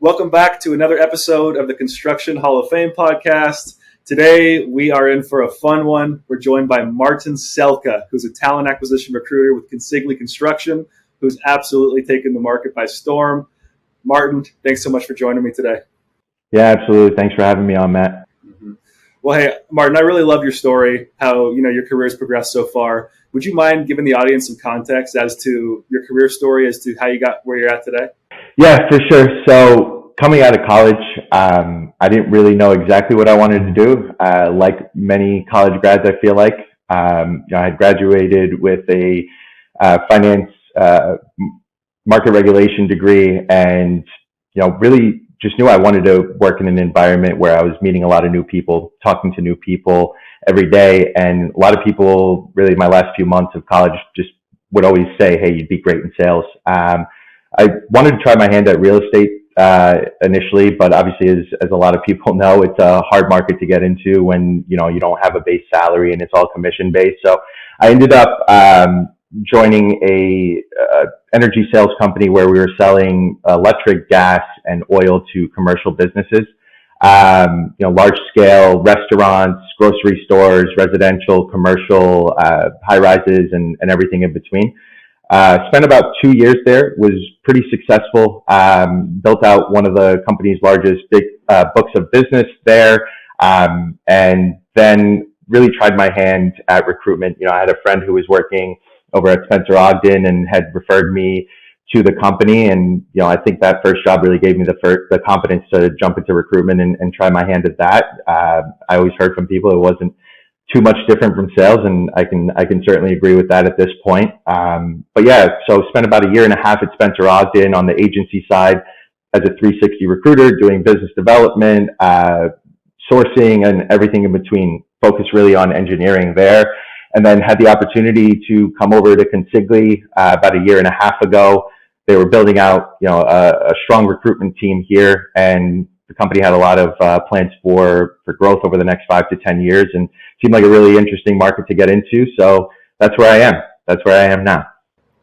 Welcome back to another episode of the Construction Hall of Fame podcast. Today, we are in for a fun one. We're joined by Martin Selca, who's a talent acquisition recruiter with Consigli Construction, who's absolutely taken the market by storm. Martin, thanks so much for joining me today. Yeah, absolutely. Thanks for having me on, Matt. Well, hey, Martin, I really love your story, how your career's progressed so far. Would you mind giving the audience some context as to your career story, as to how you got where you're at today? Yeah, for sure. So coming out of college, I didn't really know exactly what I wanted to do. Like many college grads, I feel like I had graduated with a finance market regulation degree, and really just knew I wanted to work in an environment where I was meeting a lot of new people, talking to new people every day. And a lot of people, really, my last few months of college, just would always say, "Hey, you'd be great in sales." I wanted to try my hand at real estate initially, but obviously, as a lot of people know, it's a hard market to get into when you don't have a base salary and it's all commission based. So I ended up joining a energy sales company where we were selling electric, gas, and oil to commercial businesses. Large scale restaurants, grocery stores, residential, commercial, high rises, and everything in between. Spent about 2 years there, was pretty successful, built out one of the company's largest big books of business there, and then really tried my hand at recruitment. I had a friend who was working over at Spencer Ogden and had referred me to the company, and I think that first job really gave me the confidence to jump into recruitment and try my hand at that. I always heard from people it wasn't too much different from sales, and I can certainly agree with that at this point. But yeah, so spent about 1.5 years at Spencer Ogden on the agency side as a 360 recruiter, doing business development, sourcing, and everything in between. Focused really on engineering there, and then had the opportunity to come over to Consigli about 1.5 years ago. They were building out, a strong recruitment team here, and the company had a lot of plans for growth over the next 5 to 10 years, and seemed like a really interesting market to get into. So that's where I am. That's where I am now.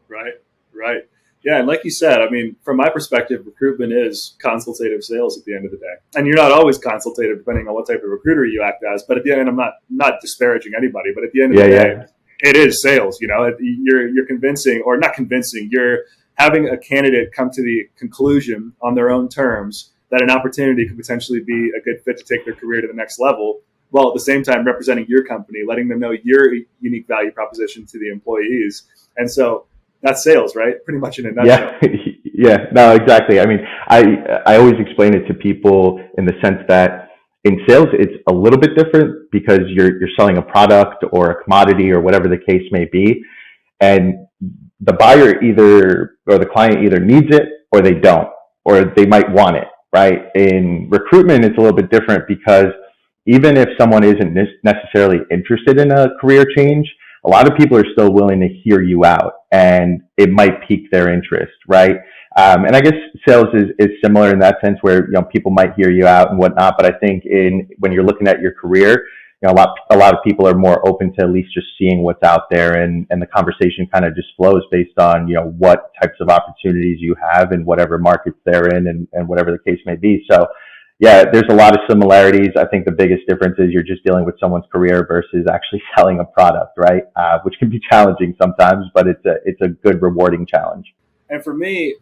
Right. Yeah, and like you said, from my perspective, recruitment is consultative sales at the end of the day. And you're not always consultative depending on what type of recruiter you act as. But at the end, I'm not disparaging anybody, but at the end of the day, it is sales. You're convincing, or not convincing, you're having a candidate come to the conclusion on their own terms that an opportunity could potentially be a good fit to take their career to the next level, while at the same time representing your company, letting them know your unique value proposition to the employees. And so that's sales, right? Pretty much in a nutshell. Yeah, no, exactly. I always explain it to people in the sense that in sales, it's a little bit different because you're selling a product or a commodity or whatever the case may be. And the buyer or the client either needs it or they don't, or they might want it, right? In recruitment, it's a little bit different because even if someone isn't necessarily interested in a career change, a lot of people are still willing to hear you out, and it might pique their interest, right? And I guess sales is similar in that sense where, people might hear you out and whatnot. But I think when you're looking at your career, a lot of people are more open to at least just seeing what's out there, and the conversation kind of just flows based on, what types of opportunities you have and whatever markets they're in and whatever the case may be. So yeah, there's a lot of similarities. I think the biggest difference is you're just dealing with someone's career versus actually selling a product, right? Which can be challenging sometimes, but it's a good, rewarding challenge. And for me,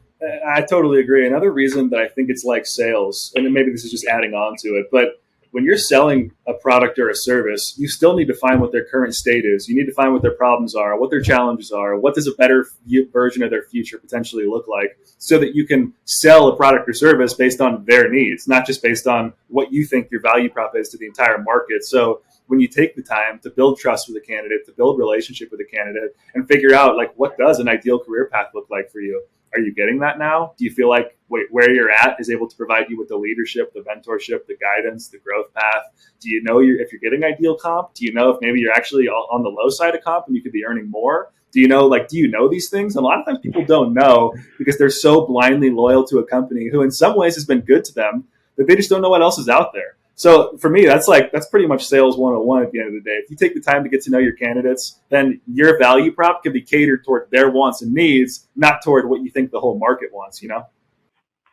I totally agree. Another reason that I think it's like sales, and maybe this is just adding on to it, but when you're selling a product or a service, you still need to find what their current state is. You need to find what their problems are, what their challenges are, what does a better version of their future potentially look like, so that you can sell a product or service based on their needs, not just based on what you think your value prop is to the entire market. So when you take the time to build trust with a candidate, to build relationship with a candidate, and figure out, like, what does an ideal career path look like for you? Are you getting that now? Do you feel like where you're at is able to provide you with the leadership, the mentorship, the guidance, the growth path? Do you know if you're getting ideal comp? Do you know if maybe you're actually on the low side of comp and you could be earning more? Do you know these things? And a lot of times people don't know because they're so blindly loyal to a company who in some ways has been good to them that they just don't know what else is out there. So for me, that's pretty much sales 101 at the end of the day. If you take the time to get to know your candidates, then your value prop can be catered toward their wants and needs, not toward what you think the whole market wants,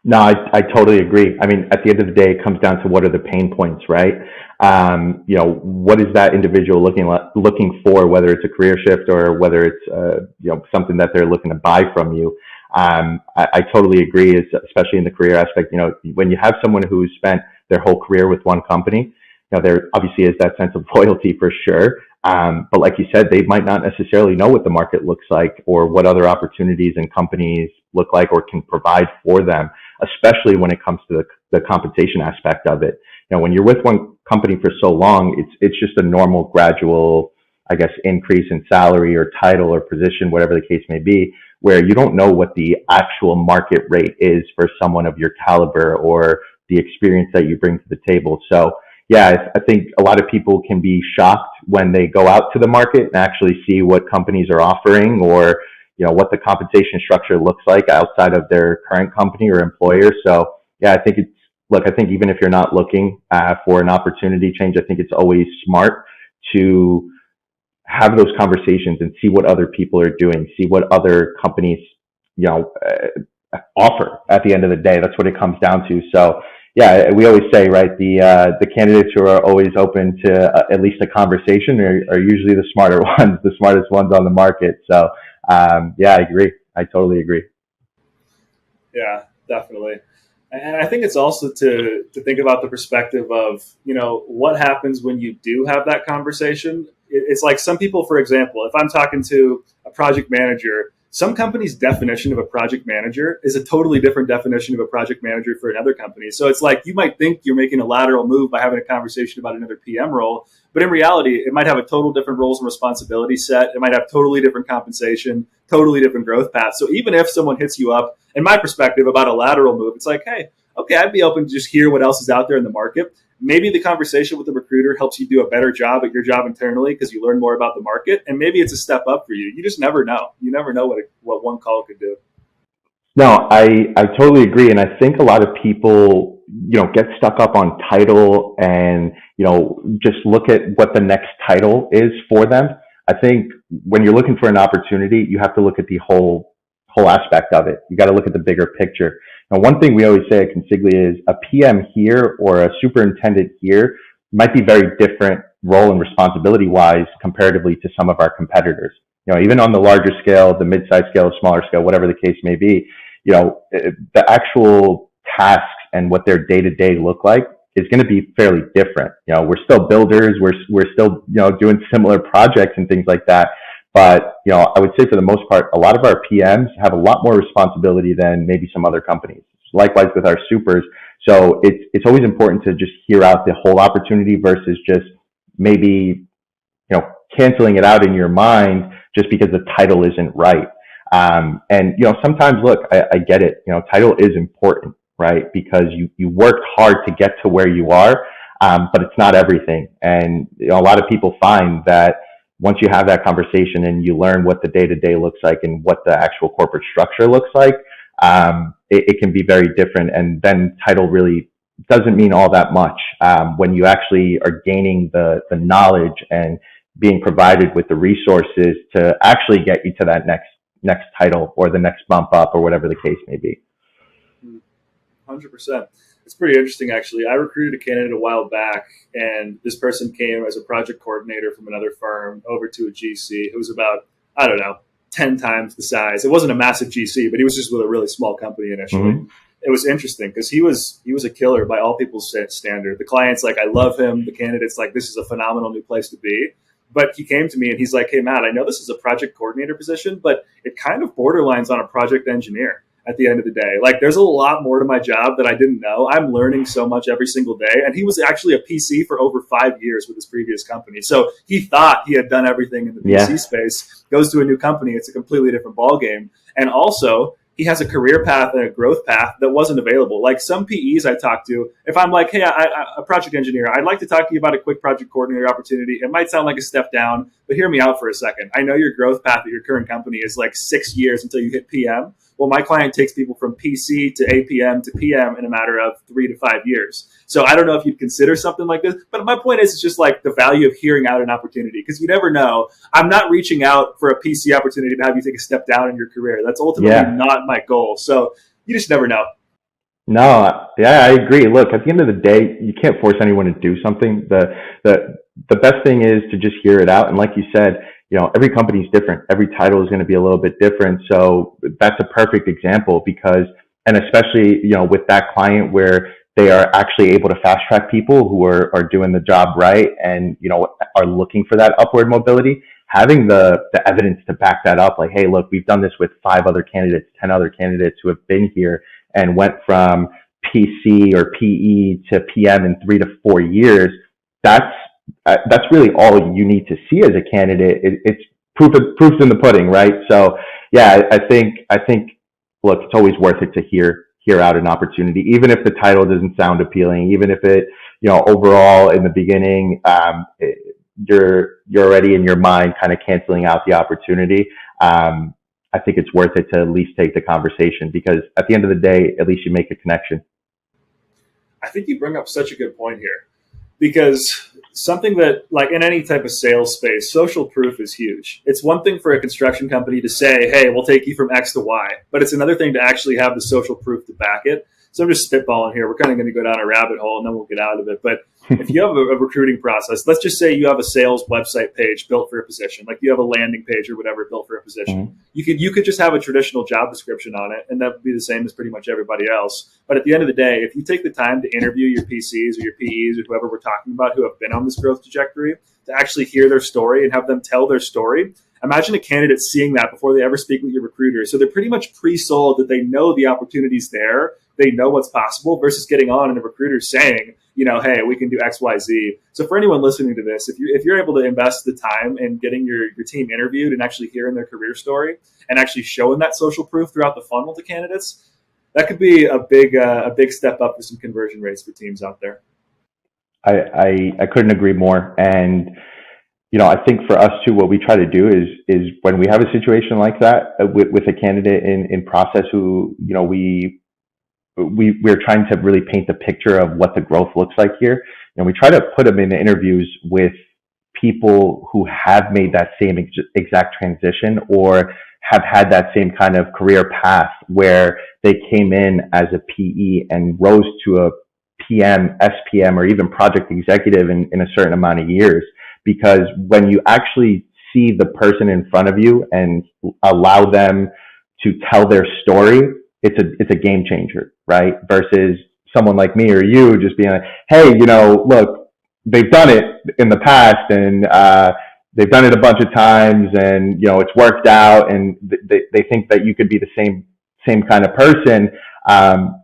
No, I totally agree. I mean, at the end of the day, it comes down to what are the pain points, right? What is that individual looking for, whether it's a career shift or whether it's something that they're looking to buy from you. I totally agree, especially in the career aspect. When you have someone who's spent their whole career with one company, there obviously is that sense of loyalty for sure. But like you said, they might not necessarily know what the market looks like or what other opportunities and companies look like or can provide for them, especially when it comes to the compensation aspect of it. When you're with one company for so long, it's just a normal gradual, I guess, increase in salary or title or position, whatever the case may be, where you don't know what the actual market rate is for someone of your caliber or the experience that you bring to the table. So yeah, I think a lot of people can be shocked when they go out to the market and actually see what companies are offering or, what the compensation structure looks like outside of their current company or employer. So yeah, I think I think even if you're not looking for an opportunity change, I think it's always smart to have those conversations and see what other people are doing, see what other companies, offer at the end of the day. That's what it comes down to. So yeah, we always say, right, the candidates who are always open to at least a conversation are usually the smarter ones, the smartest ones on the market. So yeah, I agree. I totally agree. Yeah, definitely. And I think it's also to think about the perspective of, what happens when you do have that conversation. It's like some people, for example, if I'm talking to a project manager, some company's definition of a project manager is a totally different definition of a project manager for another company. So it's like you might think you're making a lateral move by having a conversation about another PM role, but in reality, it might have a total different roles and responsibility set. It might have totally different compensation, totally different growth path. So even if someone hits you up, in my perspective, about a lateral move, it's like, hey, okay, I'd be open to just hear what else is out there in the market. Maybe the conversation with the recruiter helps you do a better job at your job internally because you learn more about the market, and maybe it's a step up for you. You just never know. You never know what one call could do. No, I totally agree. And I think a lot of people, get stuck up on title and, just look at what the next title is for them. I think when you're looking for an opportunity, you have to look at the whole aspect of it. You got to look at the bigger picture. Now, one thing we always say at Consigli is a PM here or a superintendent here might be very different role and responsibility wise comparatively to some of our competitors. Even on the larger scale, the mid-size scale, smaller scale, whatever the case may be, the actual tasks and what their day-to-day look like is going to be fairly different. We're still builders. We're still, doing similar projects and things like that. But, I would say for the most part, a lot of our PMs have a lot more responsibility than maybe some other companies. Likewise with our supers. So it's always important to just hear out the whole opportunity versus just maybe, canceling it out in your mind just because the title isn't right. And, sometimes look, I get it. Title is important, right? Because you worked hard to get to where you are, but it's not everything. And a lot of people find that once you have that conversation and you learn what the day-to-day looks like and what the actual corporate structure looks like, it can be very different. And then title really doesn't mean all that much when you actually are gaining the knowledge and being provided with the resources to actually get you to that next title or the next bump up or whatever the case may be. 100%. It's pretty interesting, actually. I recruited a candidate a while back, and this person came as a project coordinator from another firm over to a GC. It was about, 10 times the size. It wasn't a massive GC, but he was just with a really small company initially. Mm-hmm. It was interesting because he was a killer by all people's standard. The client's like, I love him. The candidate's like, this is a phenomenal new place to be. But he came to me and he's like, hey, Matt, I know this is a project coordinator position, but it kind of borderlines on a project engineer at the end of the day. Like, there's a lot more to my job that I didn't know. I'm learning so much every single day. And he was actually a PC for over 5 years with his previous company. So he thought he had done everything in the PC space, goes to a new company. It's a completely different ballgame. And also, he has a career path and a growth path that wasn't available. Like some PEs I talk to, if I'm like, hey, a project engineer, I'd like to talk to you about a quick project coordinator opportunity. It might sound like a step down, but hear me out for a second. I know your growth path at your current company is like 6 years until you hit PM. Well, my client takes people from PC to APM to PM in a matter of 3 to 5 years. So I don't know if you'd consider something like this, but my point is it's just like the value of hearing out an opportunity because you never know. I'm not reaching out for a PC opportunity to have you take a step down in your career. That's ultimately not my goal. So you just never know. No, yeah, I agree. Look, at the end of the day, you can't force anyone to do something. The best thing is to just hear it out. And like you said, every company is different. Every title is going to be a little bit different. So that's a perfect example because, and especially, with that client where they are actually able to fast track people who are doing the job right and, are looking for that upward mobility, having the evidence to back that up, like, hey, look, we've done this with 5 other candidates, 10 other candidates who have been here and went from PC or PE to PM in 3 to 4 years. That's that's really all you need to see as a candidate. It's proof's in the pudding, right? So yeah, I think look, it's always worth it to hear out an opportunity, even if the title doesn't sound appealing, even if it overall in the beginning you're already in your mind kind of canceling out the opportunity. I think it's worth it to at least take the conversation because at the end of the day, at least you make a connection. I think you bring up such a good point here because something that, like in any type of sales space, social proof is huge. It's one thing for a construction company to say, hey, we'll take you from X to Y, but it's another thing to actually have the social proof to back it. So I'm just spitballing here. We're kind of going to go down a rabbit hole and then we'll get out of it. But if you have a recruiting process, let's just say you have a sales website page built for a position, like you have a landing page or whatever built for a position. Mm-hmm. You could just have a traditional job description on it, and that would be the same as pretty much everybody else. But at the end of the day, if you take the time to interview your PCs or your PEs or whoever we're talking about who have been on this growth trajectory, to actually hear their story and have them tell their story, imagine a candidate seeing that before they ever speak with your recruiter. So they're pretty much pre-sold that they know the opportunity's there, they know what's possible, versus getting on and the recruiter saying, hey, we can do X, Y, Z. So for anyone listening to this, if you're able to invest the time in getting your team interviewed and actually hearing their career story and actually showing that social proof throughout the funnel to candidates, that could be a big step up for some conversion rates for teams out there. I couldn't agree more. And I think for us too, what we try to do is when we have a situation like that with a candidate in process who we're trying to really paint the picture of what the growth looks like here. And we try to put them in the interviews with people who have made that same exact transition or have had that same kind of career path where they came in as a PE and rose to a PM, SPM, or even project executive in a certain amount of years. Because when you actually see the person in front of you and allow them to tell their story, it's a game changer, right? Versus someone like me or you just being like, hey, look, they've done it in the past and they've done it a bunch of times and, it's worked out and they think that you could be the same kind of person.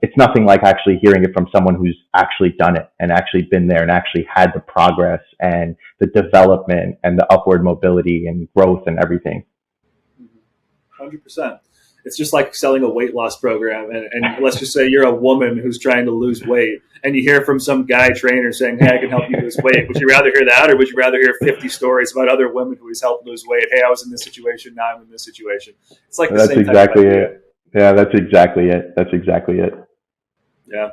It's nothing like actually hearing it from someone who's actually done it and actually been there and actually had the progress and the development and the upward mobility and growth and everything. 100%. It's just like selling a weight loss program. And let's just say you're a woman who's trying to lose weight and you hear from some guy trainer saying, hey, I can help you lose weight. Would you rather hear that or would you rather hear 50 stories about other women who he's helped lose weight? Hey, I was in this situation. Now I'm in this situation. It's like the same exactly it. Yeah, that's exactly it. Yeah.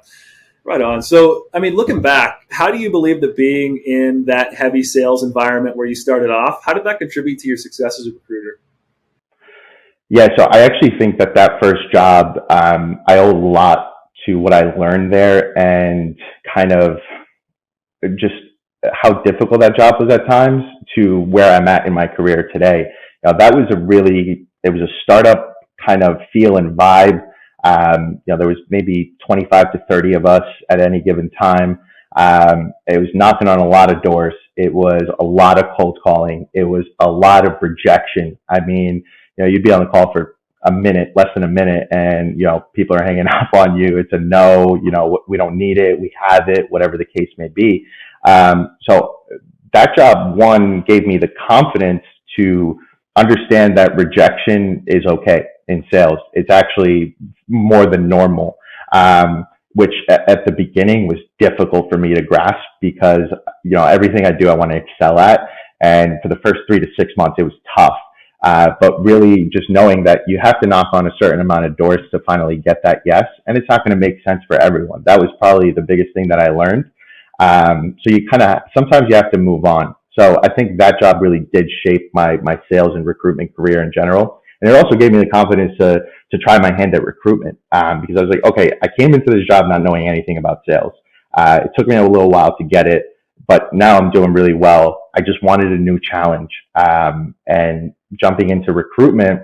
Right on. So, looking back, how do you believe that being in that heavy sales environment where you started off, how did that contribute to your success as a recruiter? Yeah, so I actually think that first job, I owe a lot to what I learned there and kind of just how difficult that job was at times to where I'm at in my career today. That was it was a startup kind of feel and vibe. There was maybe 25 to 30 of us at any given time. It was knocking on a lot of doors. It was a lot of cold calling. It was a lot of rejection. You'd be on the call for a minute, less than a minute, and, people are hanging up on you. It's a no, we don't need it. We have it, whatever the case may be. So that job, one, gave me the confidence to understand that rejection is okay in sales. It's actually more than normal, which at the beginning was difficult for me to grasp because, everything I do, I want to excel at. And for the first 3 to 6 months, it was tough. But really just knowing that you have to knock on a certain amount of doors to finally get that yes. And it's not going to make sense for everyone. That was probably the biggest thing that I learned. So you sometimes you have to move on. So I think that job really did shape my sales and recruitment career in general. And it also gave me the confidence to try my hand at recruitment, because I was like, okay, I came into this job not knowing anything about sales. It took me a little while to get it, but now I'm doing really well. I just wanted a new challenge. And jumping into recruitment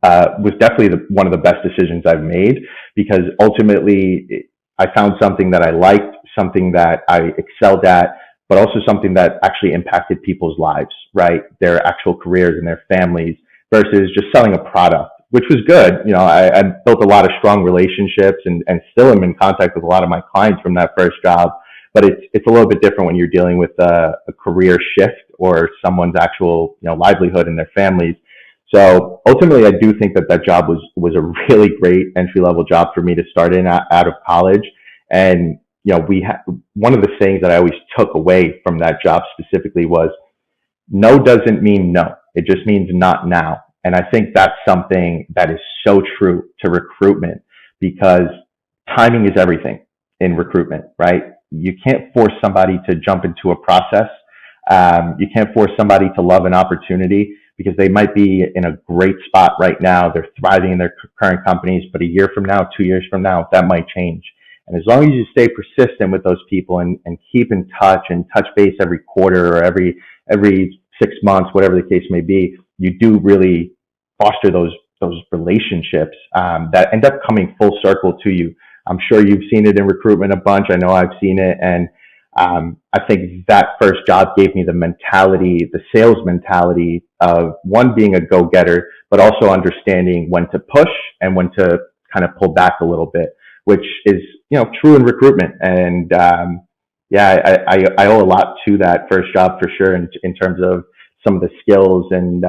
was definitely one of the best decisions I've made, because ultimately I found something that I liked, something that I excelled at, but also something that actually impacted people's lives, right? Their actual careers and their families, versus just selling a product, which was good. I built a lot of strong relationships and still am in contact with a lot of my clients from that first job. But it's a little bit different when you're dealing with a career shift or someone's actual livelihood and their families. So ultimately, I do think that job was a really great entry level job for me to start in out of college. And one of the things that I always took away from that job specifically was no doesn't mean no. It just means not now. And I think that's something that is so true to recruitment, because timing is everything in recruitment, right? You can't force somebody to jump into a process. You can't force somebody to love an opportunity, because they might be in a great spot right now. They're thriving in their current companies, but a year from now, 2 years from now, that might change. And as long as you stay persistent with those people and keep in touch and touch base every quarter or every 6 months, whatever the case may be, you do really foster those relationships that end up coming full circle to you. I'm sure you've seen it in recruitment a bunch. I know I've seen it. And I think that first job gave me the mentality, the sales mentality of, one, being a go-getter, but also understanding when to push and when to kind of pull back a little bit, which is, true in recruitment. And I owe a lot to that first job for sure, in terms of some of the skills and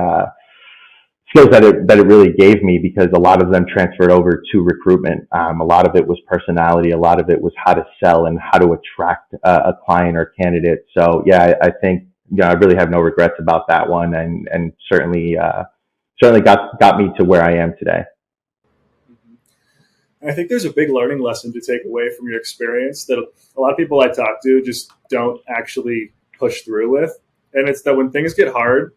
skills that it really gave me, because a lot of them transferred over to recruitment. A lot of it was personality. A lot of it was how to sell and how to attract a client or candidate. So yeah, I think I really have no regrets about that one, and certainly got me to where I am today. I think there's a big learning lesson to take away from your experience that a lot of people I talk to just don't actually push through with. And it's that when things get hard,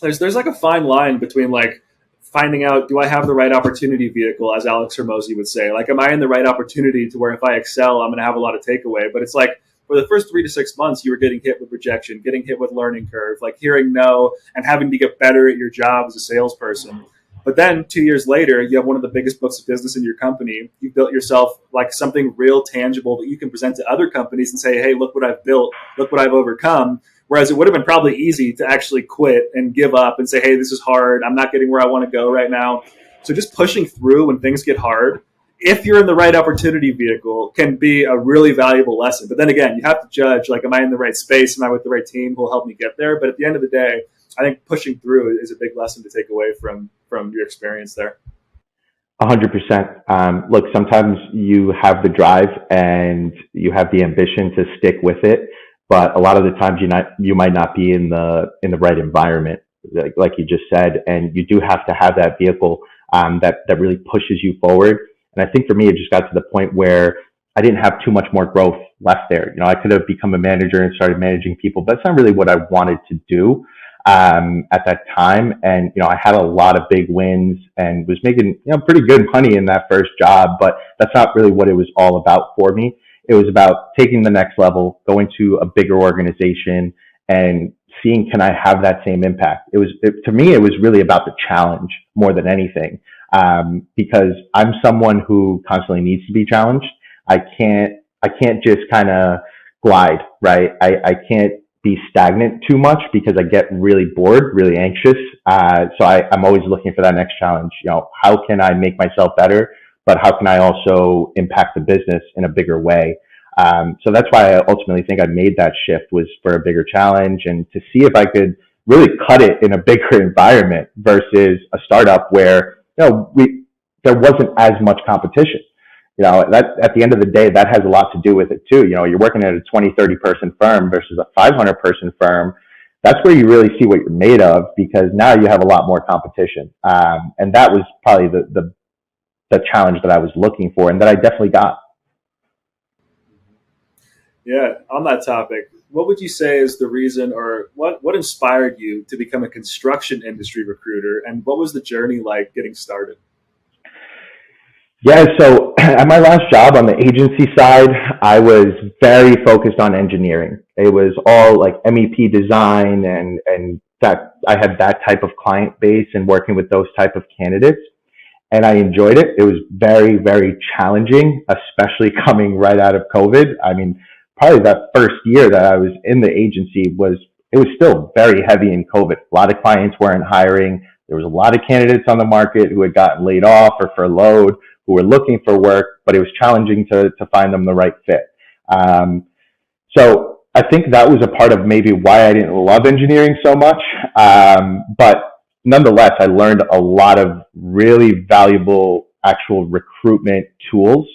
there's like a fine line between like finding out, do I have the right opportunity vehicle, as Alex Hermosi would say? Like, am I in the right opportunity to where if I excel, I'm going to have a lot of takeaway? But it's like, for the first 3 to 6 months, you were getting hit with rejection, getting hit with learning curve, like hearing no and having to get better at your job as a salesperson. But then 2 years later, you have one of the biggest books of business in your company. You've built yourself like something real tangible that you can present to other companies and say, hey, look what I've built, look what I've overcome. Whereas it would have been probably easy to actually quit and give up and say, hey, this is hard. I'm not getting where I want to go right now. So just pushing through when things get hard, if you're in the right opportunity vehicle, can be a really valuable lesson. But then again, you have to judge, like, am I in the right space? Am I with the right team who will help me get there? But at the end of the day, I think pushing through is a big lesson to take away from your experience there. 100%. Look, sometimes you have the drive and you have the ambition to stick with it, but a lot of the times you might not be in the right environment, like you just said, and you do have to have that vehicle that really pushes you forward. And I think for me, it just got to the point where I didn't have too much more growth left there. I could have become a manager and started managing people, but that's not really what I wanted to do at that time. And I had a lot of big wins and was making pretty good money in that first job, but that's not really what it was all about for me. It was about taking the next level, going to a bigger organization, and seeing, can I have that same impact? To me, it was really about the challenge more than anything, because I'm someone who constantly needs to be challenged. I can't just kind of glide, right? I can't be stagnant too much, because I get really bored, really anxious. So I'm always looking for that next challenge. How can I make myself better, but how can I also impact the business in a bigger way? So that's why I ultimately think I made that shift, was for a bigger challenge and to see if I could really cut it in a bigger environment versus a startup where, there wasn't as much competition. That at the end of the day, that has a lot to do with it too. You're working at a 20, 30 person firm versus a 500 person firm. That's where you really see what you're made of, because now you have a lot more competition. And that was probably the challenge that I was looking for and that I definitely got. Yeah, on that topic, what would you say is the reason, or what inspired you to become a construction industry recruiter, and what was the journey like getting started? Yeah, so at my last job on the agency side, I was very focused on engineering. It was all like MEP design and that I had that type of client base and working with those type of candidates. And I enjoyed it. It was very, very challenging, especially coming right out of COVID. I mean, probably that first year that I was in the agency it was still very heavy in COVID. A lot of clients weren't hiring. There was a lot of candidates on the market who had gotten laid off or furloughed who were looking for work, but it was challenging to find them the right fit. Um, so I think that was a part of maybe why I didn't love engineering so much. But nonetheless, I learned a lot of really valuable actual recruitment tools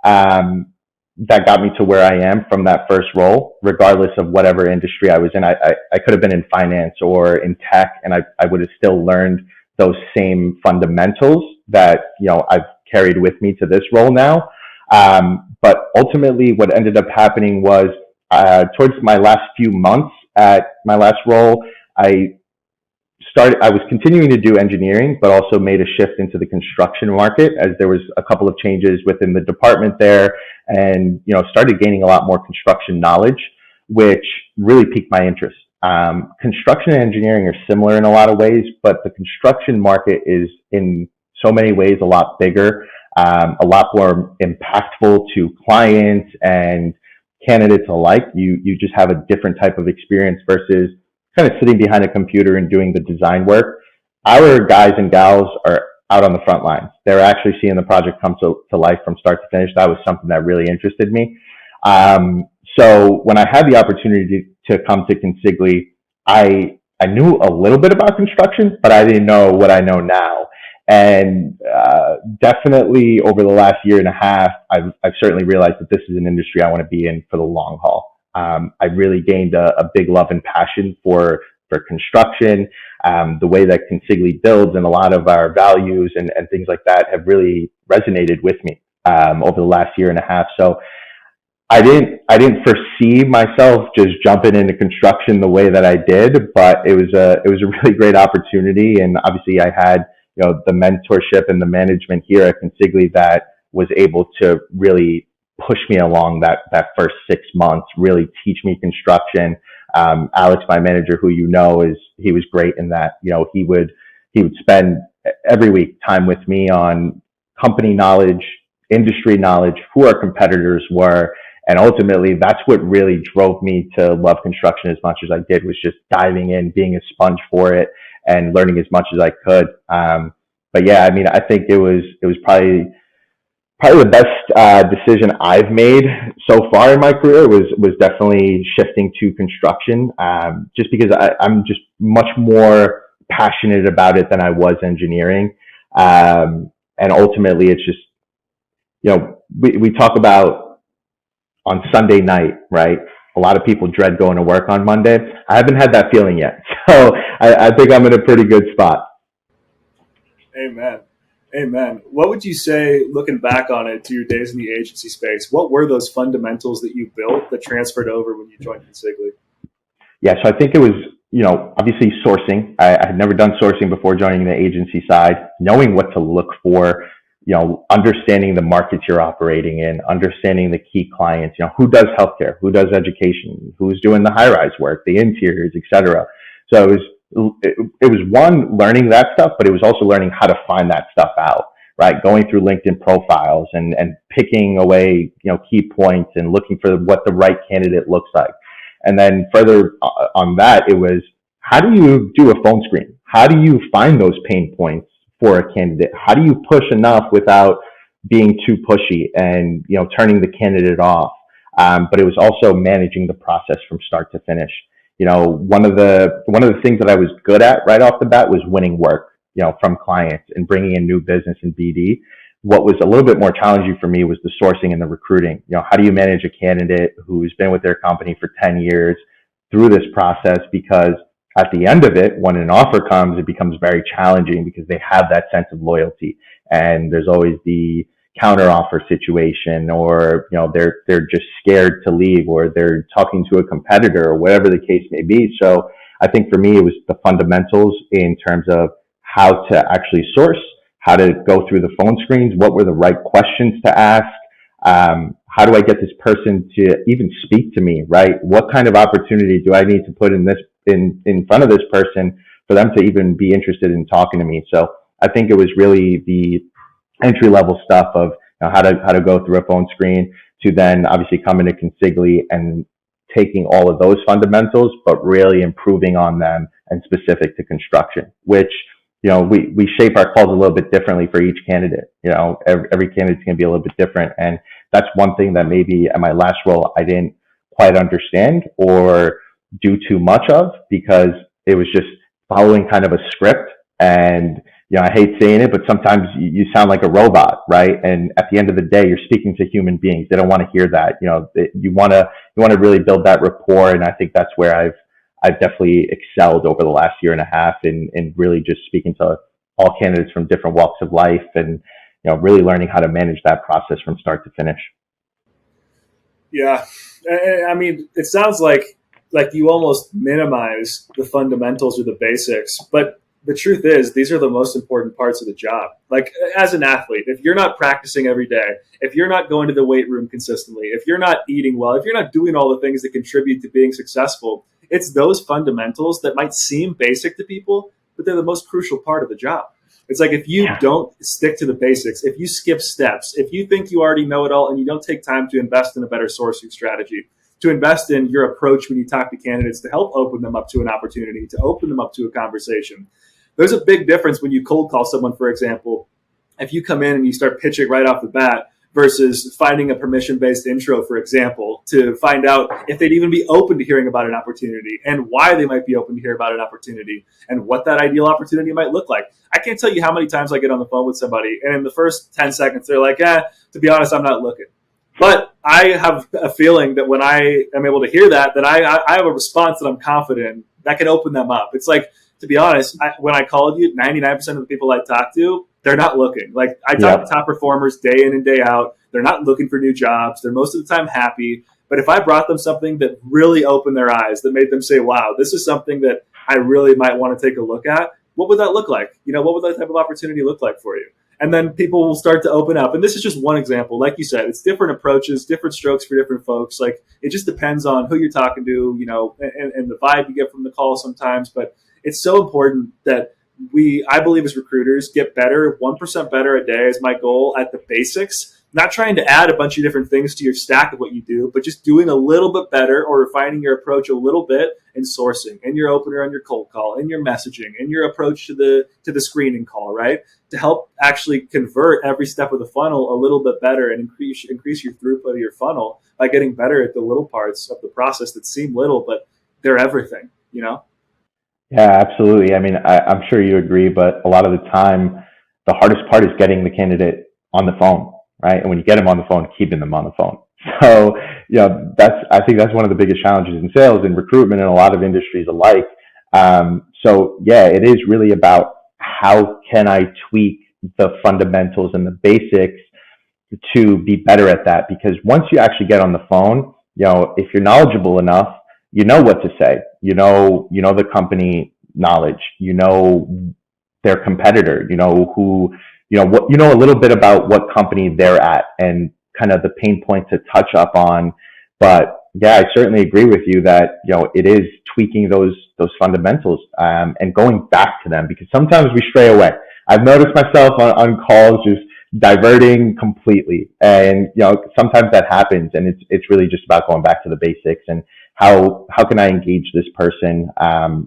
that got me to where I am from that first role, regardless of whatever industry I was in. I could have been in finance or in tech, and I would have still learned those same fundamentals that, I've carried with me to this role now. But ultimately, what ended up happening was towards my last few months at my last role, I was continuing to do engineering, but also made a shift into the construction market as there was a couple of changes within the department there, and started gaining a lot more construction knowledge, which really piqued my interest. Construction and engineering are similar in a lot of ways, but the construction market is in so many ways a lot bigger, a lot more impactful to clients and candidates alike. You just have a different type of experience versus kind of sitting behind a computer and doing the design work. Our guys and gals are out on the front lines. They're actually seeing the project come to life from start to finish. That was something that really interested me. So when I had the opportunity to come to Consigli, I knew a little bit about construction, but I didn't know what I know now. And definitely over the last year and a half, I've certainly realized that this is an industry I want to be in for the long haul. I really gained a big love and passion for construction. The way that Consigli builds and a lot of our values and things like that have really resonated with me over the last year and a half. So I didn't foresee myself just jumping into construction the way that I did, but it was a really great opportunity. And obviously I had, the mentorship and the management here at Consigli that was able to really push me along that first 6 months, really teach me construction. Alex, my manager, who he was great in that, he would spend every week time with me on company knowledge, industry knowledge, who our competitors were. And ultimately, that's what really drove me to love construction as much as I did, was just diving in, being a sponge for it, and learning as much as I could. But yeah, I mean, I think it was probably the best decision I've made so far in my career was definitely shifting to construction, just because I'm just much more passionate about it than I was engineering. And ultimately, it's just, we talk about on Sunday night, right? A lot of people dread going to work on Monday. I haven't had that feeling yet. So I think I'm in a pretty good spot. Amen. Amen. What would you say, looking back on it, to your days in the agency space, what were those fundamentals that you built that transferred over when you joined Consigli? Yeah, so I think it was, obviously sourcing. I had never done sourcing before joining the agency side, knowing what to look for, understanding the markets you're operating in, understanding the key clients, who does healthcare, who does education, who's doing the high-rise work, the interiors, etc. So it was one, learning that stuff, but it was also learning how to find that stuff out, right? Going through LinkedIn profiles and picking away, key points and looking for what the right candidate looks like. And then further on that, it was, how do you do a phone screen? How do you find those pain points for a candidate? How do you push enough without being too pushy and, turning the candidate off? But it was also managing the process from start to finish. One of the things that I was good at right off the bat was winning work, from clients and bringing in new business in BD. What was a little bit more challenging for me was the sourcing and the recruiting. How do you manage a candidate who's been with their company for 10 years through this process? Because at the end of it, when an offer comes, it becomes very challenging because they have that sense of loyalty. And there's always the counteroffer situation, or they're just scared to leave, or they're talking to a competitor, or whatever the case may be. So I think for me, it was the fundamentals in terms of how to actually source, how to go through the phone screens, what were the right questions to ask, how do I get this person to even speak to me, right? What kind of opportunity do I need to put in front of this person for them to even be interested in talking to me? So I think it was really the entry level stuff of how to go through a phone screen, to then obviously come into Consigli and taking all of those fundamentals, but really improving on them and specific to construction, which we shape our calls a little bit differently for each candidate. Every candidate's going to be a little bit different. And that's one thing that maybe at my last role, I didn't quite understand or do too much of, because it was just following kind of a script. And, I hate saying it, but sometimes you sound like a robot, right? And at the end of the day, you're speaking to human beings. They don't want to hear that. You want to really build that rapport. And I think that's where I've definitely excelled over the last year and a half in really just speaking to all candidates from different walks of life, and really learning how to manage that process from start to finish. Yeah, I mean, it sounds like you almost minimize the fundamentals or the basics, but the truth is, these are the most important parts of the job. Like, as an athlete, if you're not practicing every day, if you're not going to the weight room consistently, if you're not eating well, if you're not doing all the things that contribute to being successful, it's those fundamentals that might seem basic to people, but they're the most crucial part of the job. It's like, if you don't stick to the basics, if you skip steps, if you think you already know it all and you don't take time to invest in a better sourcing strategy, to invest in your approach when you talk to candidates to help open them up to an opportunity, to open them up to a conversation. There's a big difference when you cold call someone, for example, if you come in and you start pitching right off the bat versus finding a permission-based intro, for example, to find out if they'd even be open to hearing about an opportunity and why they might be open to hear about an opportunity and what that ideal opportunity might look like. I can't tell you how many times I get on the phone with somebody and in the first 10 seconds, they're like, to be honest, I'm not looking. But I have a feeling that when I am able to hear that I have a response that I'm confident in, that can open them up. It's like, to be honest, when I called you, 99% of the people I talk to, they're not looking. Like, I talk to top performers day in and day out. They're not looking for new jobs. They're most of the time happy. But if I brought them something that really opened their eyes, that made them say, wow, this is something that I really might want to take a look at, what would that look like? What would that type of opportunity look like for you? And then people will start to open up. And this is just one example. Like you said, it's different approaches, different strokes for different folks. Like, it just depends on who you're talking to, and the vibe you get from the call sometimes. But it's so important that I believe as recruiters, get better, 1% better a day is my goal at the basics. Not trying to add a bunch of different things to your stack of what you do, but just doing a little bit better or refining your approach a little bit in sourcing, in your opener, on your cold call, in your messaging, in your approach to the screening call, right? To help actually convert every step of the funnel a little bit better and increase your throughput of your funnel by getting better at the little parts of the process that seem little, but they're everything, Yeah, absolutely. I mean, I'm sure you agree, but a lot of the time, the hardest part is getting the candidate on the phone, right? And when you get them on the phone, keeping them on the phone. So, I think that's one of the biggest challenges in sales and recruitment in a lot of industries alike. So yeah, it is really about how can I tweak the fundamentals and the basics to be better at that? Because once you actually get on the phone, if you're knowledgeable enough, you know what to say. You know the company knowledge. You know their competitor. You know who. A little bit about what company they're at and kind of the pain points to touch up on. But yeah, I certainly agree with you that it is tweaking those fundamentals and going back to them, because sometimes we stray away. I've noticed myself on calls just diverting completely, and sometimes that happens, and it's really just about going back to the basics and how can I engage this person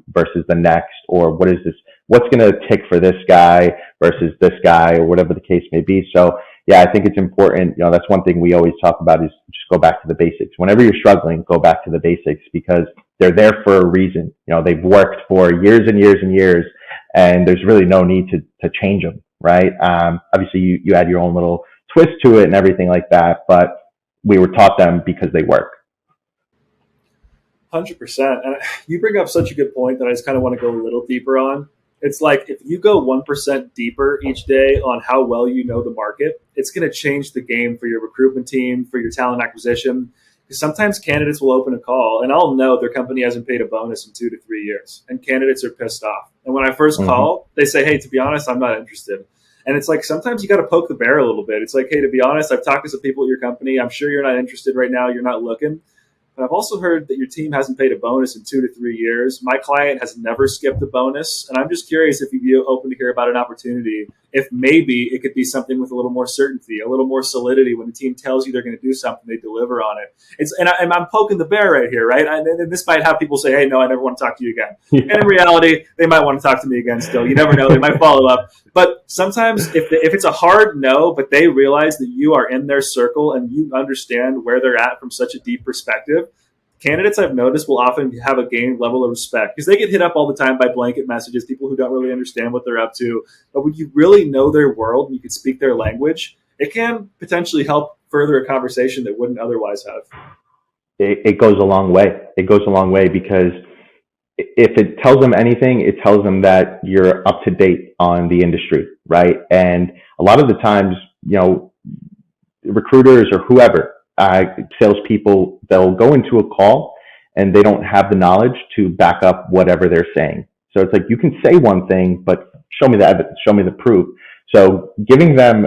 versus the next, or what's going to tick for this guy versus this guy, or whatever the case may be. So yeah, I think it's important. That's one thing we always talk about, is just go back to the basics. Whenever you're struggling, go back to the basics, because they're there for a reason. They've worked for years and years and years, and there's really no need to change them, right? Obviously you add your own little twist to it and everything like that, but we were taught them because they work. 100%. And you bring up such a good point that I just kind of want to go a little deeper on. It's like if you go 1% deeper each day on how well you know the market, it's going to change the game for your recruitment team, for your talent acquisition. Because sometimes candidates will open a call and I'll know their company hasn't paid a bonus in 2 to 3 years. And candidates are pissed off. And when I first call, they say, hey, to be honest, I'm not interested. And it's like sometimes you got to poke the bear a little bit. It's like, hey, to be honest, I've talked to some people at your company. I'm sure you're not interested right now. You're not looking. But I've also heard that your team hasn't paid a bonus in 2 to 3 years. My client has never skipped a bonus. And I'm just curious if you'd be open to hear about an opportunity, if maybe it could be something with a little more certainty, a little more solidity. When the team tells you they're going to do something, they deliver on it. I'm poking the bear right here, right? And this might have people say, hey, no, I never want to talk to you again. Yeah. And in reality, they might want to talk to me again still. You never know. They might follow up. But sometimes if it's a hard no, but they realize that you are in their circle and you understand where they're at from such a deep perspective, candidates I've noticed will often have a gained level of respect because they get hit up all the time by blanket messages, people who don't really understand what they're up to. But when you really know their world and you can speak their language, it can potentially help further a conversation that wouldn't otherwise have. It goes a long way. It goes a long way because if it tells them anything, it tells them that you're up to date on the industry, right? And a lot of the times, recruiters or whoever, salespeople, they'll go into a call and they don't have the knowledge to back up whatever they're saying. So it's like, you can say one thing, but show me the evidence, show me the proof. So giving them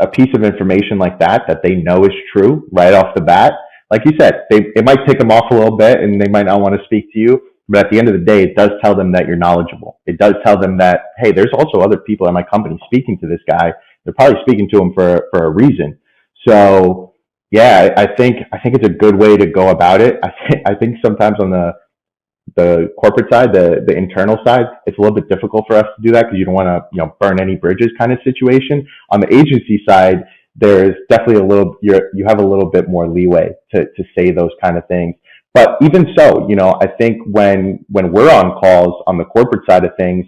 a piece of information like that they know is true right off the bat, like you said, it might tick them off a little bit and they might not want to speak to you. But at the end of the day, it does tell them that you're knowledgeable. It does tell them that, hey, there's also other people at my company speaking to this guy. They're probably speaking to him for a reason. So yeah, I think it's a good way to go about it. I think sometimes on the corporate side, the internal side, it's a little bit difficult for us to do that because you don't want to burn any bridges kind of situation. On the agency side, there's definitely you have a little bit more leeway to say those kind of things. But even so, I think when we're on calls on the corporate side of things,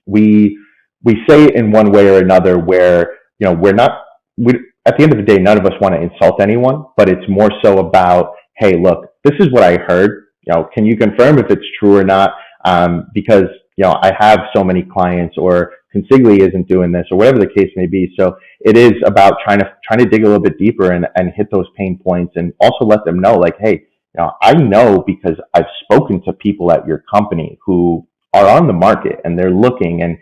we say it in one way or another where at the end of the day, none of us want to insult anyone, but it's more so about, hey, look, this is what I heard. Can you confirm if it's true or not? Because I have so many clients, or Consigli isn't doing this, or whatever the case may be. So it is about trying to dig a little bit deeper and hit those pain points, and also let them know, like, hey, I know because I've spoken to people at your company who are on the market and they're looking, and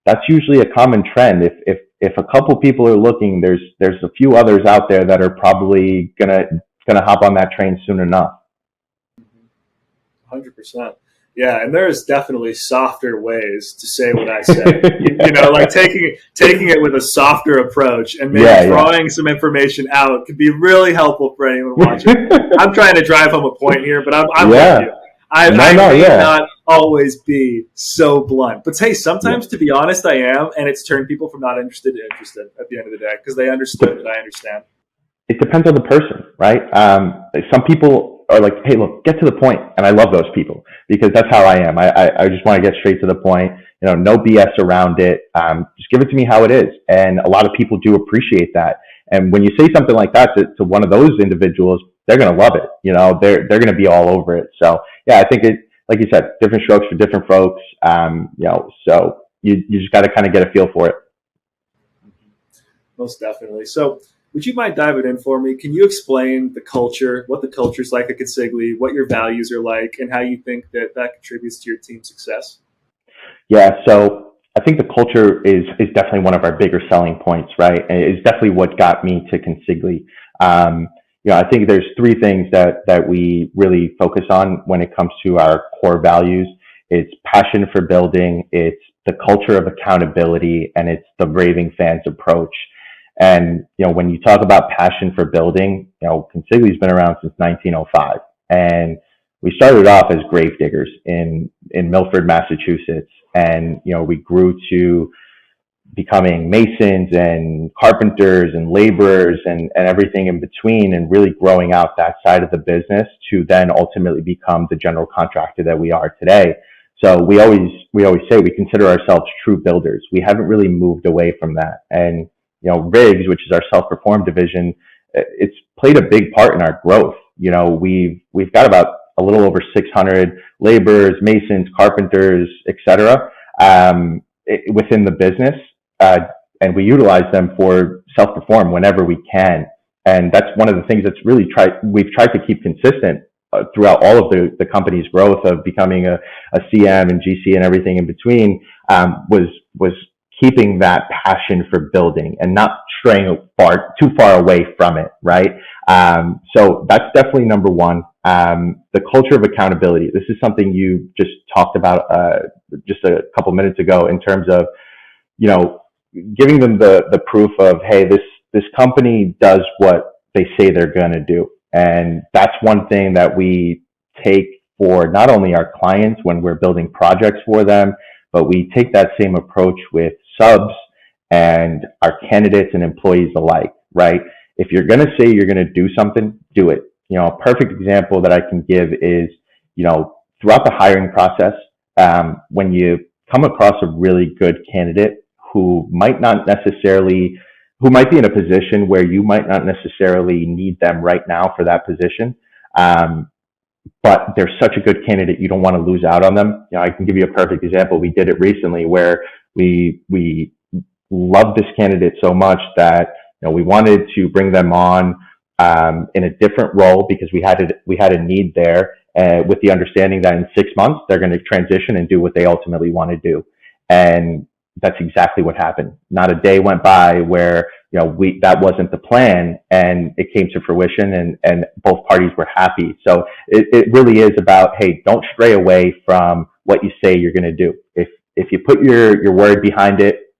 that's usually a common trend. If a couple people are looking, there's a few others out there that are probably gonna hop on that train soon enough. 100%. Yeah, and there's definitely softer ways to say what I say. Like taking it with a softer approach and maybe drawing some information out could be really helpful for anyone watching. I'm trying to drive home a point here, but I'm with you. I may not always be so blunt. But hey, sometimes, to be honest, I am, and it's turned people from not interested to interested at the end of the day because they understood that I understand. It depends on the person, right? Some people are like, hey, look, get to the point. And I love those people because that's how I am. I just want to get straight to the point, no BS around it. Just give it to me how it is. And a lot of people do appreciate that. And when you say something like that to one of those individuals, they're going to love it. They're going to be all over it. So yeah, I think like you said, different strokes for different folks. So you just got to kind of get a feel for it. Most definitely. So would you mind diving in for me? Can you explain the culture, what the culture is like at Consigli, what your values are like, and how you think that contributes to your team's success? Yeah, so I think the culture is definitely one of our bigger selling points, right? And it's definitely what got me to Consigli. I think there's three things that we really focus on when it comes to our core values. It's passion for building, it's the culture of accountability, and it's the raving fans approach. And, when you talk about passion for building, Consigli's been around since 1905. And we started off as grave diggers in Milford, Massachusetts. And, we grew to becoming masons and carpenters and laborers and everything in between, and really growing out that side of the business to then ultimately become the general contractor that we are today. So we always say we consider ourselves true builders. We haven't really moved away from that. And Riggs, which is our self-perform division, it's played a big part in our growth. We've got about a little over 600 laborers, masons, carpenters, etc. within the business, and we utilize them for self-perform whenever we can. And that's one of the things that's really we've tried to keep consistent throughout all of the company's growth of becoming a CM and GC and everything in between, was keeping that passion for building and not straying too far away from it, right? So that's definitely number one. The culture of accountability. This is something you just talked about just a couple minutes ago in terms of, giving them the proof of, hey, this company does what they say they're going to do. And that's one thing that we take for not only our clients when we're building projects for them, but we take that same approach with subs and our candidates and employees alike, right? If you're going to say you're going to do something, do it. A perfect example that I can give is, throughout the hiring process, when you come across a really good candidate who might be in a position where you might not necessarily need them right now for that position, but they're such a good candidate, you don't want to lose out on them. I can give you a perfect example. We did it recently where we loved this candidate so much that we wanted to bring them on in a different role because we had a need there, with the understanding that in 6 months they're going to transition and do what they ultimately want to do. And that's exactly what happened. Not a day went by where that wasn't the plan, and it came to fruition, and both parties were happy. So it really is about, hey, don't stray away from what you say you're going to do. If you put your word behind it,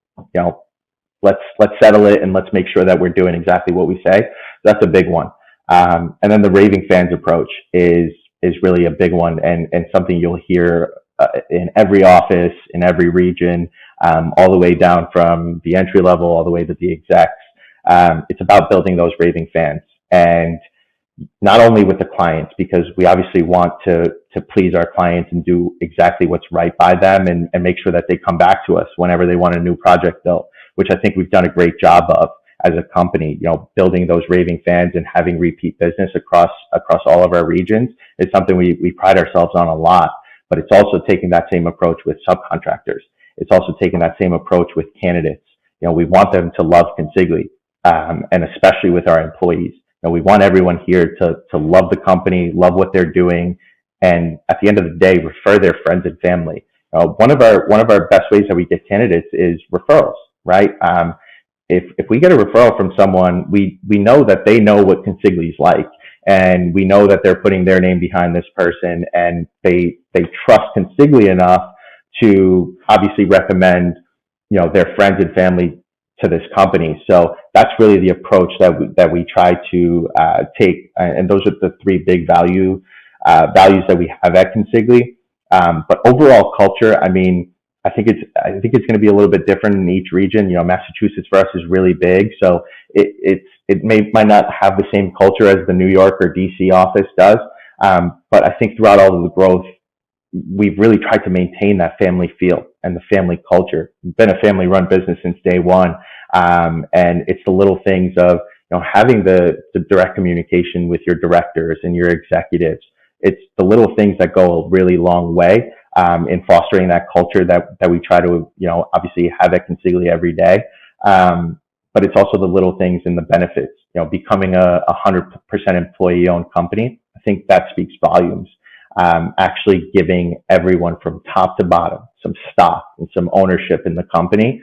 let's settle it and let's make sure that we're doing exactly what we say. That's a big one. And then the raving fans approach is really a big one, and something you'll hear in every office, in every region, all the way down from the entry level, all the way to the execs. It's about building those raving fans, and not only with the clients, because we obviously want to please our clients and do exactly what's right by them, and make sure that they come back to us whenever they want a new project built, which I think we've done a great job of as a company. Building those raving fans and having repeat business across all of our regions is something we pride ourselves on a lot. But it's also taking that same approach with subcontractors. It's also taking that same approach with candidates. We want them to love Consigli, and especially with our employees. We want everyone here to love the company, love what they're doing, and at the end of the day, refer their friends and family. One of our best ways that we get candidates is referrals, right? If we get a referral from someone, we know that they know what Consigli is like, and we know that they're putting their name behind this person, and they trust Consigli enough to obviously recommend, their friends and family to this company. So that's really the approach that we try to take, and those are the three big values that we have at Consigli. But overall culture, I think it's going to be a little bit different in each region. Massachusetts for us is really big, so it might not have the same culture as the New York or DC office does. But I think throughout all of the growth, we've really tried to maintain that family feel and the family culture. We've been a family-run business since day one, and it's the little things of having the direct communication with your directors and your executives. It's the little things that go a really long way in fostering that culture that we try to obviously have at Consigli every day. But it's also the little things and the benefits. Becoming a 100% employee-owned company, I think that speaks volumes. Actually giving everyone from top to bottom some stock and some ownership in the company.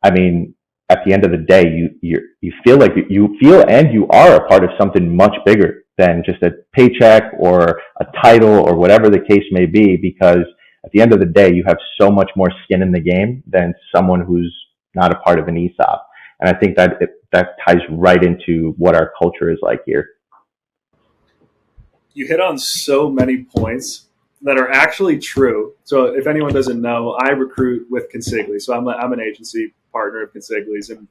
At the end of the day, you feel like and you are a part of something much bigger than just a paycheck or a title or whatever the case may be, because at the end of the day, you have so much more skin in the game than someone who's not a part of an ESOP. And I think that ties right into what our culture is like here. You hit on so many points that are actually true. So if anyone doesn't know, I recruit with Consigli. So I'm an agency partner of Consigli's. And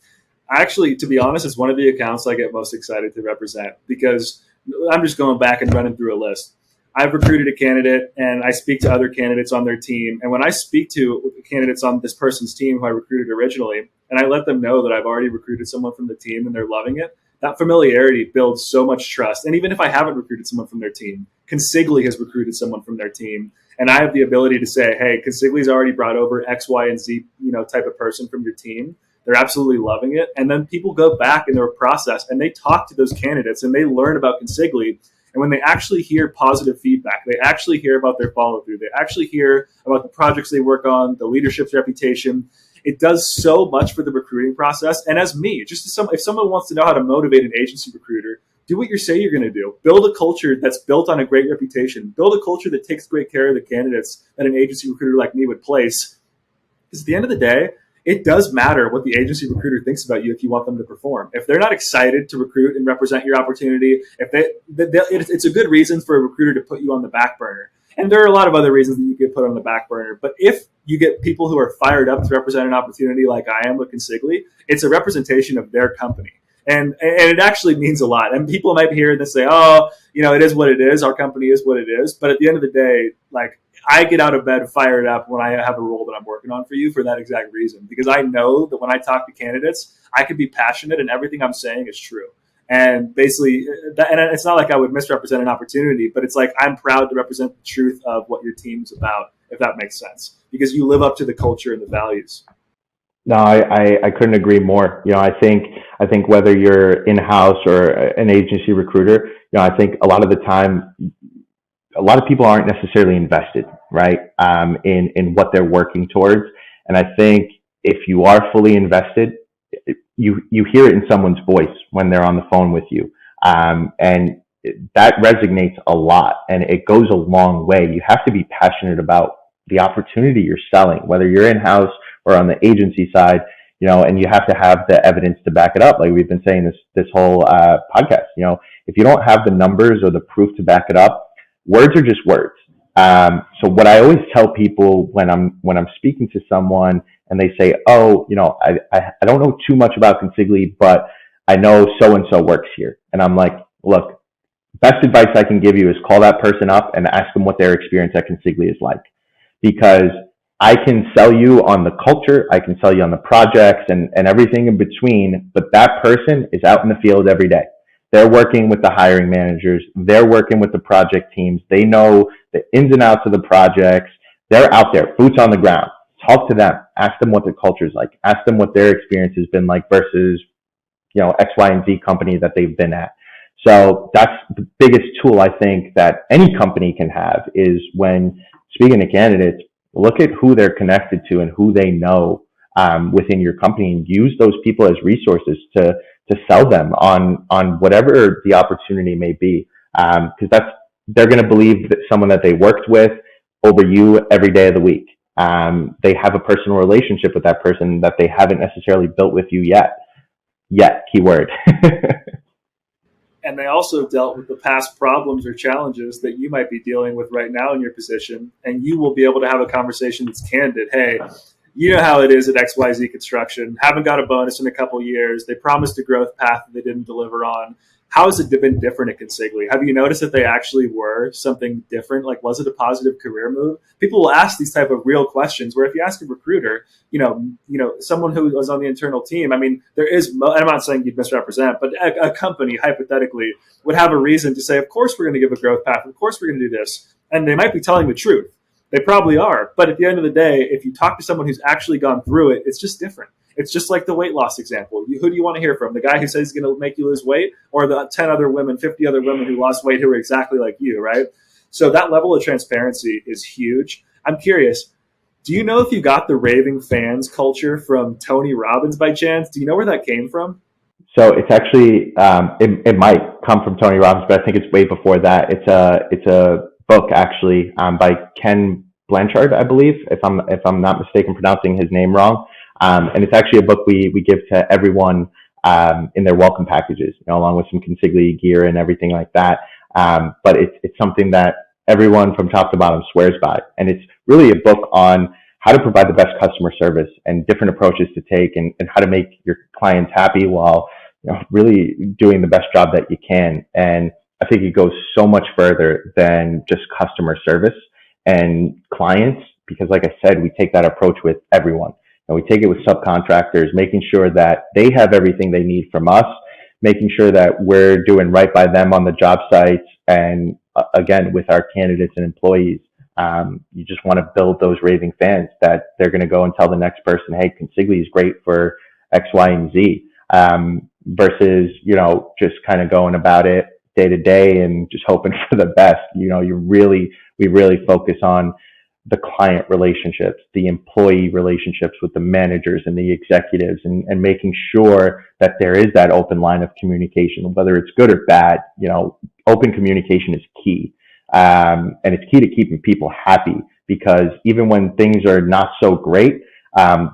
actually, to be honest, it's one of the accounts I get most excited to represent, because I'm just going back and running through a list. I've recruited a candidate, and I speak to other candidates on their team. And when I speak to candidates on this person's team who I recruited originally, and I let them know that I've already recruited someone from the team and they're loving it, that familiarity builds so much trust. And even if I haven't recruited someone from their team, Consigli has recruited someone from their team. and I have the ability to say, hey, Consigli's already brought over X, Y, and Z, type of person from your team. They're absolutely loving it. And then people go back in their process and they talk to those candidates and they learn about Consigli. And when they actually hear positive feedback, they actually hear about their follow through, they actually hear about the projects they work on, the leadership's reputation. It does so much for the recruiting process. And as me, if someone wants to know how to motivate an agency recruiter, do what you say you're going to do. Build a culture that's built on a great reputation. Build a culture that takes great care of the candidates that an agency recruiter like me would place. Because at the end of the day, it does matter what the agency recruiter thinks about you if you want them to perform. If they're not excited to recruit and represent your opportunity, it's a good reason for a recruiter to put you on the back burner. And there are a lot of other reasons that you get put on the back burner. But if you get people who are fired up to represent an opportunity like I am with Consigli, it's a representation of their company. And it actually means a lot. And people might be hearing this say, oh, it is what it is. Our company is what it is. But at the end of the day, like, I get out of bed fired up when I have a role that I'm working on for you for that exact reason. Because I know that when I talk to candidates, I can be passionate and everything I'm saying is true. And basically, and it's not like I would misrepresent an opportunity, but it's like I'm proud to represent the truth of what your team's about, if that makes sense. Because you live up to the culture and the values. No, I couldn't agree more. I think whether you're in-house or an agency recruiter, I think a lot of the time, a lot of people aren't necessarily invested, right, in what they're working towards. And I think if you are fully invested, you hear it in someone's voice when they're on the phone with you. And that resonates a lot and it goes a long way. You have to be passionate about the opportunity you're selling, whether you're in-house or on the agency side, and you have to have the evidence to back it up. Like we've been saying this whole podcast, if you don't have the numbers or the proof to back it up, words are just words. So what I always tell people when I'm speaking to someone and they say, oh, I don't know too much about Consigli, but I know so-and-so works here. And I'm like, look, best advice I can give you is call that person up and ask them what their experience at Consigli is like. Because I can sell you on the culture, I can sell you on the projects and everything in between, but that person is out in the field every day. They're working with the hiring managers. They're working with the project teams. They know the ins and outs of the projects. They're out there, boots on the ground. Talk to them. Ask them what their culture is like. Ask them what their experience has been like versus, X, Y, and Z company that they've been at. So that's the biggest tool I think that any company can have is when speaking to candidates, look at who they're connected to and who they know within your company and use those people as resources to sell them on whatever the opportunity may be. Because they're going to believe that someone that they worked with over you every day of the week. They have a personal relationship with that person that they haven't necessarily built with you yet. Keyword. And they also dealt with the past problems or challenges that you might be dealing with right now in your position. And you will be able to have a conversation that's candid. Hey, you know how it is at XYZ Construction. Haven't got a bonus in a couple of years. They promised a growth path that they didn't deliver on. How has it been different at Consigli? Have you noticed that they actually were something different? Like, was it a positive career move? People will ask these type of real questions where if you ask a recruiter, someone who was on the internal team, I mean, there is, and I'm not saying you'd misrepresent, but a company hypothetically would have a reason to say, of course, we're going to give a growth path. Of course, we're going to do this. And they might be telling the truth. They probably are. But at the end of the day, if you talk to someone who's actually gone through it, it's just different. It's just like the weight loss example. Who do you want to hear from? The guy who says he's going to make you lose weight, or the 10 other women, 50 other women who lost weight who are exactly like you, right? So that level of transparency is huge. I'm curious, do you know if you got the raving fans culture from Tony Robbins by chance? Do you know where that came from? So it's actually, it might come from Tony Robbins, but I think it's way before that. It's a book actually by Ken Blanchard, I believe, if I'm not mistaken, pronouncing his name wrong. And it's actually a book we give to everyone in their welcome packages, along with some Consigli gear and everything like that. But it's something that everyone from top to bottom swears by. And it's really a book on how to provide the best customer service and different approaches to take and how to make your clients happy while really doing the best job that you can. And I think it goes so much further than just customer service and clients, because like I said, we take that approach with everyone. And we take it with subcontractors, making sure that they have everything they need from us, making sure that we're doing right by them on the job sites, and again, with our candidates and employees. You just want to build those raving fans that they're going to go and tell the next person, hey, Consigli is great for X, Y, and Z, versus, just kind of going about it day to day and just hoping for the best. We really focus on the client relationships, the employee relationships with the managers and the executives, and making sure that there is that open line of communication, whether it's good or bad. Open communication is key. And it's key to keeping people happy, because even when things are not so great,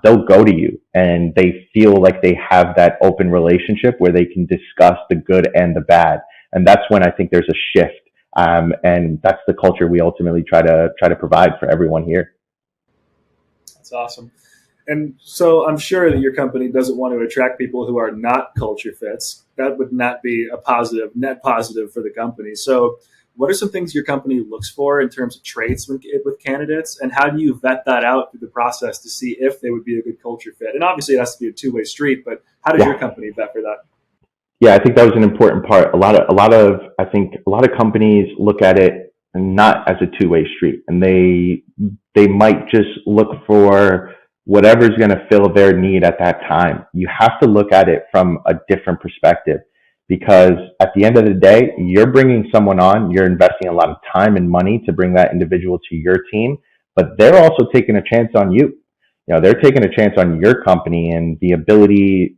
they'll go to you and they feel like they have that open relationship where they can discuss the good and the bad. And that's when I think there's a shift. And that's the culture we ultimately try to provide for everyone here. That's awesome. And so I'm sure that your company doesn't want to attract people who are not culture fits. That would not be a net positive for the company. So what are some things your company looks for in terms of traits with candidates, and how do you vet that out through the process to see if they would be a good culture fit? And obviously it has to be a two-way street, but how does your company vet for that? Yeah, I think that was an important part. I think a lot of companies look at it not as a two-way street, and they might just look for whatever's going to fill their need at that time. You have to look at it from a different perspective, because at the end of the day, you're bringing someone on, you're investing a lot of time and money to bring that individual to your team, but they're also taking a chance on you. They're taking a chance on your company and the ability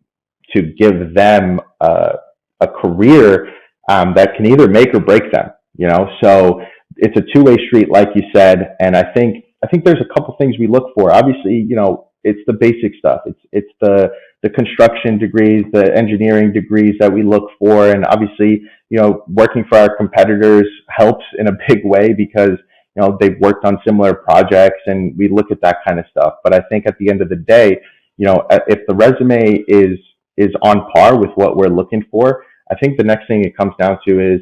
to give them a career that can either make or break them. So it's a two-way street, like you said. And I think there's a couple things we look for. Obviously, it's the basic stuff. It's the construction degrees, the engineering degrees that we look for. And obviously, working for our competitors helps in a big way, because they've worked on similar projects, and we look at that kind of stuff. But I think at the end of the day, if the resume is on par with what we're looking for, I think the next thing it comes down to is,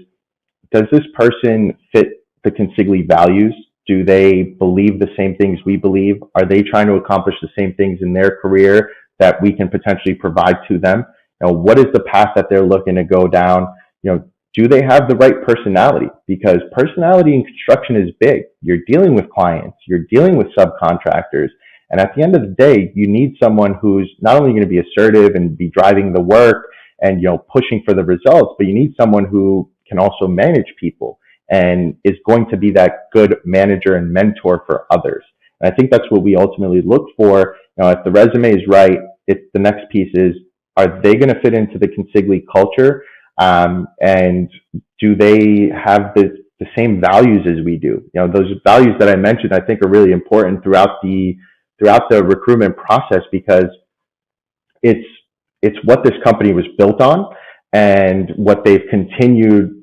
does this person fit the Consigli values? Do they believe the same things we believe? Are they trying to accomplish the same things in their career that we can potentially provide to them? What is the path that they're looking to go down? Do they have the right personality? Because personality in construction is big. You're dealing with clients, you're dealing with subcontractors. And at the end of the day, you need someone who's not only going to be assertive and be driving the work and, pushing for the results, but you need someone who can also manage people and is going to be that good manager and mentor for others. And I think that's what we ultimately look for. If the resume is right, the next piece is, are they going to fit into the Consigli culture? And do they have the same values as we do? Those values that I mentioned, I think, are really important throughout the recruitment process, because it's what this company was built on, and what they've continued,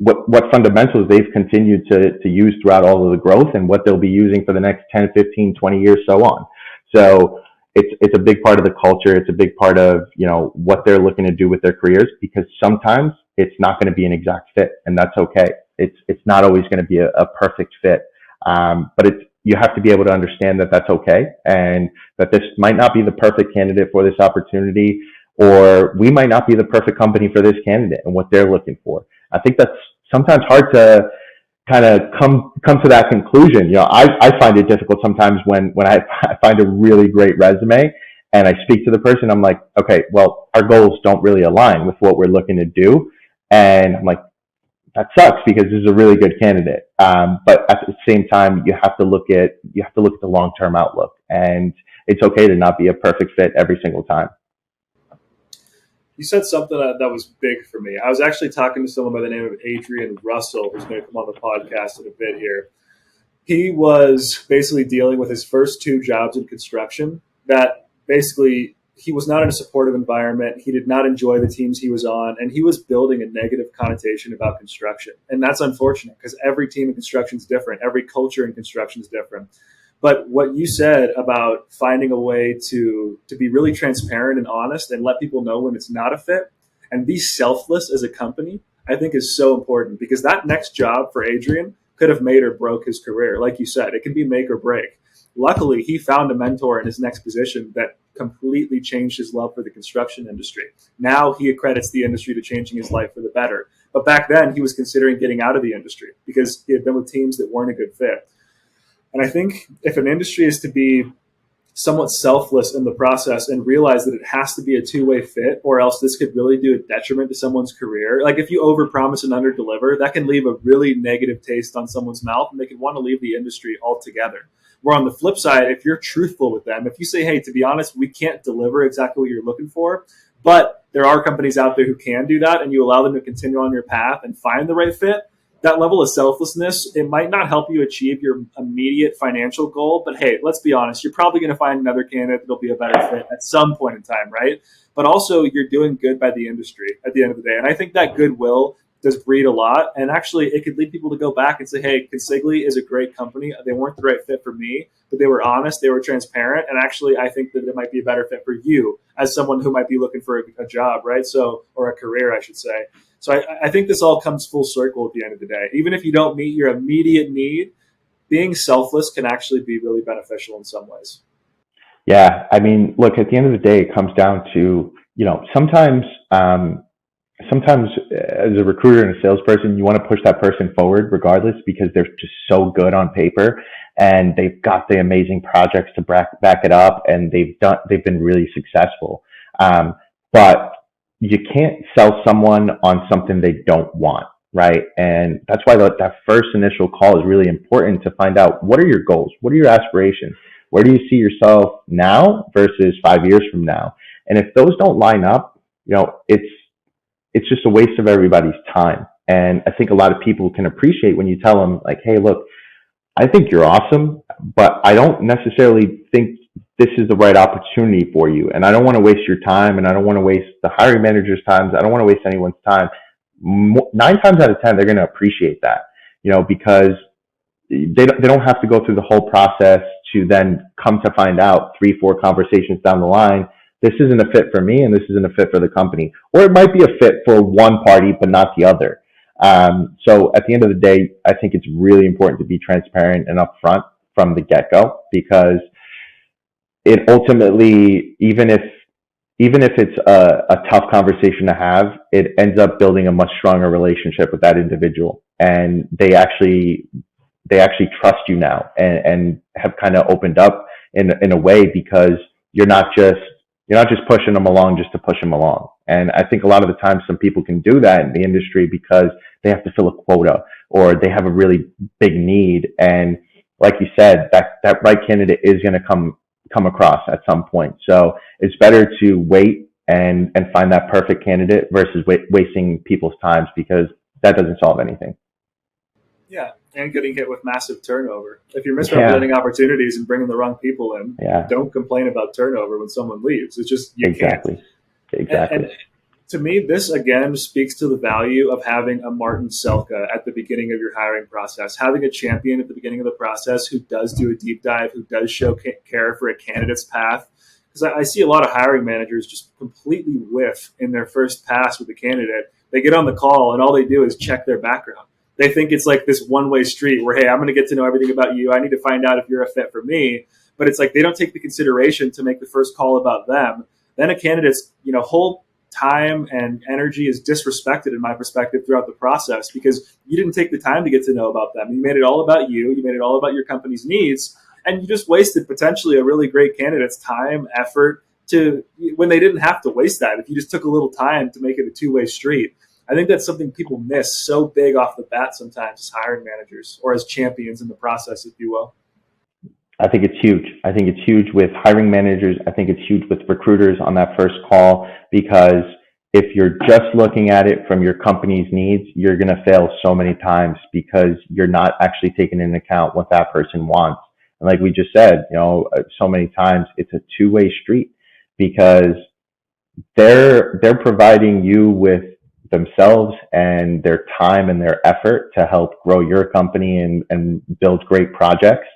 what fundamentals they've continued to use throughout all of the growth, and what they'll be using for the next 10, 15, 20 years, so on. So it's a big part of the culture. It's a big part of, what they're looking to do with their careers, because sometimes it's not going to be an exact fit, and that's okay. It's not always going to be a perfect fit. But you have to be able to understand that that's okay, and that this might not be the perfect candidate for this opportunity, or we might not be the perfect company for this candidate and what they're looking for. I think that's sometimes hard to kind of come to that conclusion. I find it difficult sometimes when I find a really great resume and I speak to the person. I'm like, okay, well, our goals don't really align with what we're looking to do. And I'm like, that sucks, because this is a really good candidate. But at the same time, you have to look at the long-term outlook, and it's okay to not be a perfect fit every single time. You said something that was big for me. I was actually talking to someone by the name of Adrian Russell, who's going to come on the podcast in a bit here. He was basically dealing with his first two jobs in construction, that basically he was not in a supportive environment. He did not enjoy the teams he was on, and he was building a negative connotation about construction. And that's unfortunate, because every team in construction is different. Every culture in construction is different. But what you said about finding a way to be really transparent and honest and let people know when it's not a fit and be selfless as a company, I think is so important, because that next job for Adrian could have made or broke his career. Like you said, it can be make or break. Luckily, he found a mentor in his next position that completely changed his love for the construction industry. Now he accredits the industry to changing his life for the better. But back then, he was considering getting out of the industry because he had been with teams that weren't a good fit. And I think if an industry is to be somewhat selfless in the process and realize that it has to be a two-way fit, or else this could really do a detriment to someone's career. Like if you overpromise and underdeliver, that can leave a really negative taste on someone's mouth and they can want to leave the industry altogether. Where on the flip side, if you're truthful with them, if you say, hey, to be honest, we can't deliver exactly what you're looking for, but there are companies out there who can do that, and you allow them to continue on your path and find the right fit, that level of selflessness, it might not help you achieve your immediate financial goal, but hey, let's be honest, you're probably going to find another candidate that'll be a better fit at some point in time, right? But also, you're doing good by the industry at the end of the day. And I think that goodwill does breed a lot. And actually, it could lead people to go back and say, hey, Consigli is a great company. They weren't the right fit for me, but they were honest, they were transparent. And actually, I think that it might be a better fit for you as someone who might be looking for a job, right? So, or a career, I should say. So I think this all comes full circle at the end of the day. Even if you don't meet your immediate need, being selfless can actually be really beneficial in some ways. Yeah, I mean, look, at the end of the day, it comes down to, sometimes as a recruiter and a salesperson, you want to push that person forward regardless because they're just so good on paper and they've got the amazing projects to back it up, and they've been really successful. But you can't sell someone on something they don't want, right? And that's why that first initial call is really important to find out, what are your goals? What are your aspirations? Where do you see yourself now versus 5 years from now? And if those don't line up, it's just a waste of everybody's time. And I think a lot of people can appreciate when you tell them, like, hey, look, I think you're awesome, but I don't necessarily think this is the right opportunity for you. And I don't want to waste your time, and I don't want to waste the hiring manager's time. I don't want to waste anyone's time. 9 times out of 10, they're going to appreciate that, because they don't have to go through the whole process to then come to find out 3-4 conversations down the line, this isn't a fit for me and this isn't a fit for the company. Or it might be a fit for one party, but not the other. So at the end of the day, I think it's really important to be transparent and upfront from the get-go, because it ultimately, even if it's a tough conversation to have, it ends up building a much stronger relationship with that individual, and they actually trust you now and have kind of opened up in a way, because you're not just pushing them along just to push them along. And I think a lot of the time some people can do that in the industry because they have to fill a quota or they have a really big need. And like you said, that right candidate is going to come across at some point. So it's better to wait and find that perfect candidate versus wasting people's times, because that doesn't solve anything. Yeah, and getting hit with massive turnover. If you're misrepresenting opportunities and bringing the wrong people in, don't complain about turnover when someone leaves. It's just, you can't. Exactly. And to me, this again speaks to the value of having a Martin Selca at the beginning of your hiring process, having a champion at the beginning of the process who does do a deep dive, who does show care for a candidate's path. Because I see a lot of hiring managers just completely whiff in their first pass with a candidate. They get on the call and all they do is check their background. They think it's like this one-way street where, hey, I'm going to get to know everything about you. I need to find out if you're a fit for me. But it's like they don't take the consideration to make the first call about them. Then a candidate's whole time and energy is disrespected, in my perspective, throughout the process, because you didn't take the time to get to know about them. You made it all about you. You made it all about your company's needs. And you just wasted potentially a really great candidate's time, effort, when they didn't have to waste that. If you just took a little time to make it a two-way street. I think that's something people miss so big off the bat sometimes as hiring managers, or as champions in the process, if you will. I think it's huge. I think it's huge with hiring managers. I think it's huge with recruiters on that first call, because if you're just looking at it from your company's needs, you're going to fail so many times because you're not actually taking into account what that person wants. And like we just said, so many times it's a two-way street, because they're providing you with themselves and their time and their effort to help grow your company and build great projects.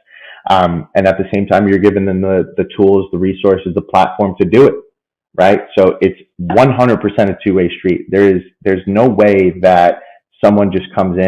And at the same time, you're giving them the tools, the resources, the platform to do it, right? So it's 100% a two-way street. There's no way that someone just comes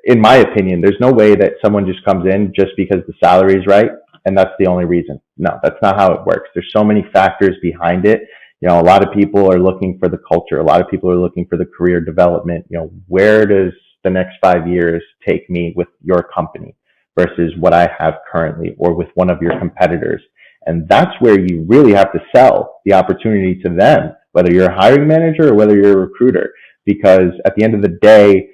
in my opinion, there's no way that someone just comes in just because the salary is right and that's the only reason. No, that's not how it works. There's so many factors behind it. A lot of people are looking for the culture. A lot of people are looking for the career development. Where does the next 5 years take me with your company versus what I have currently or with one of your competitors. And that's where you really have to sell the opportunity to them, whether you're a hiring manager or whether you're a recruiter, because at the end of the day,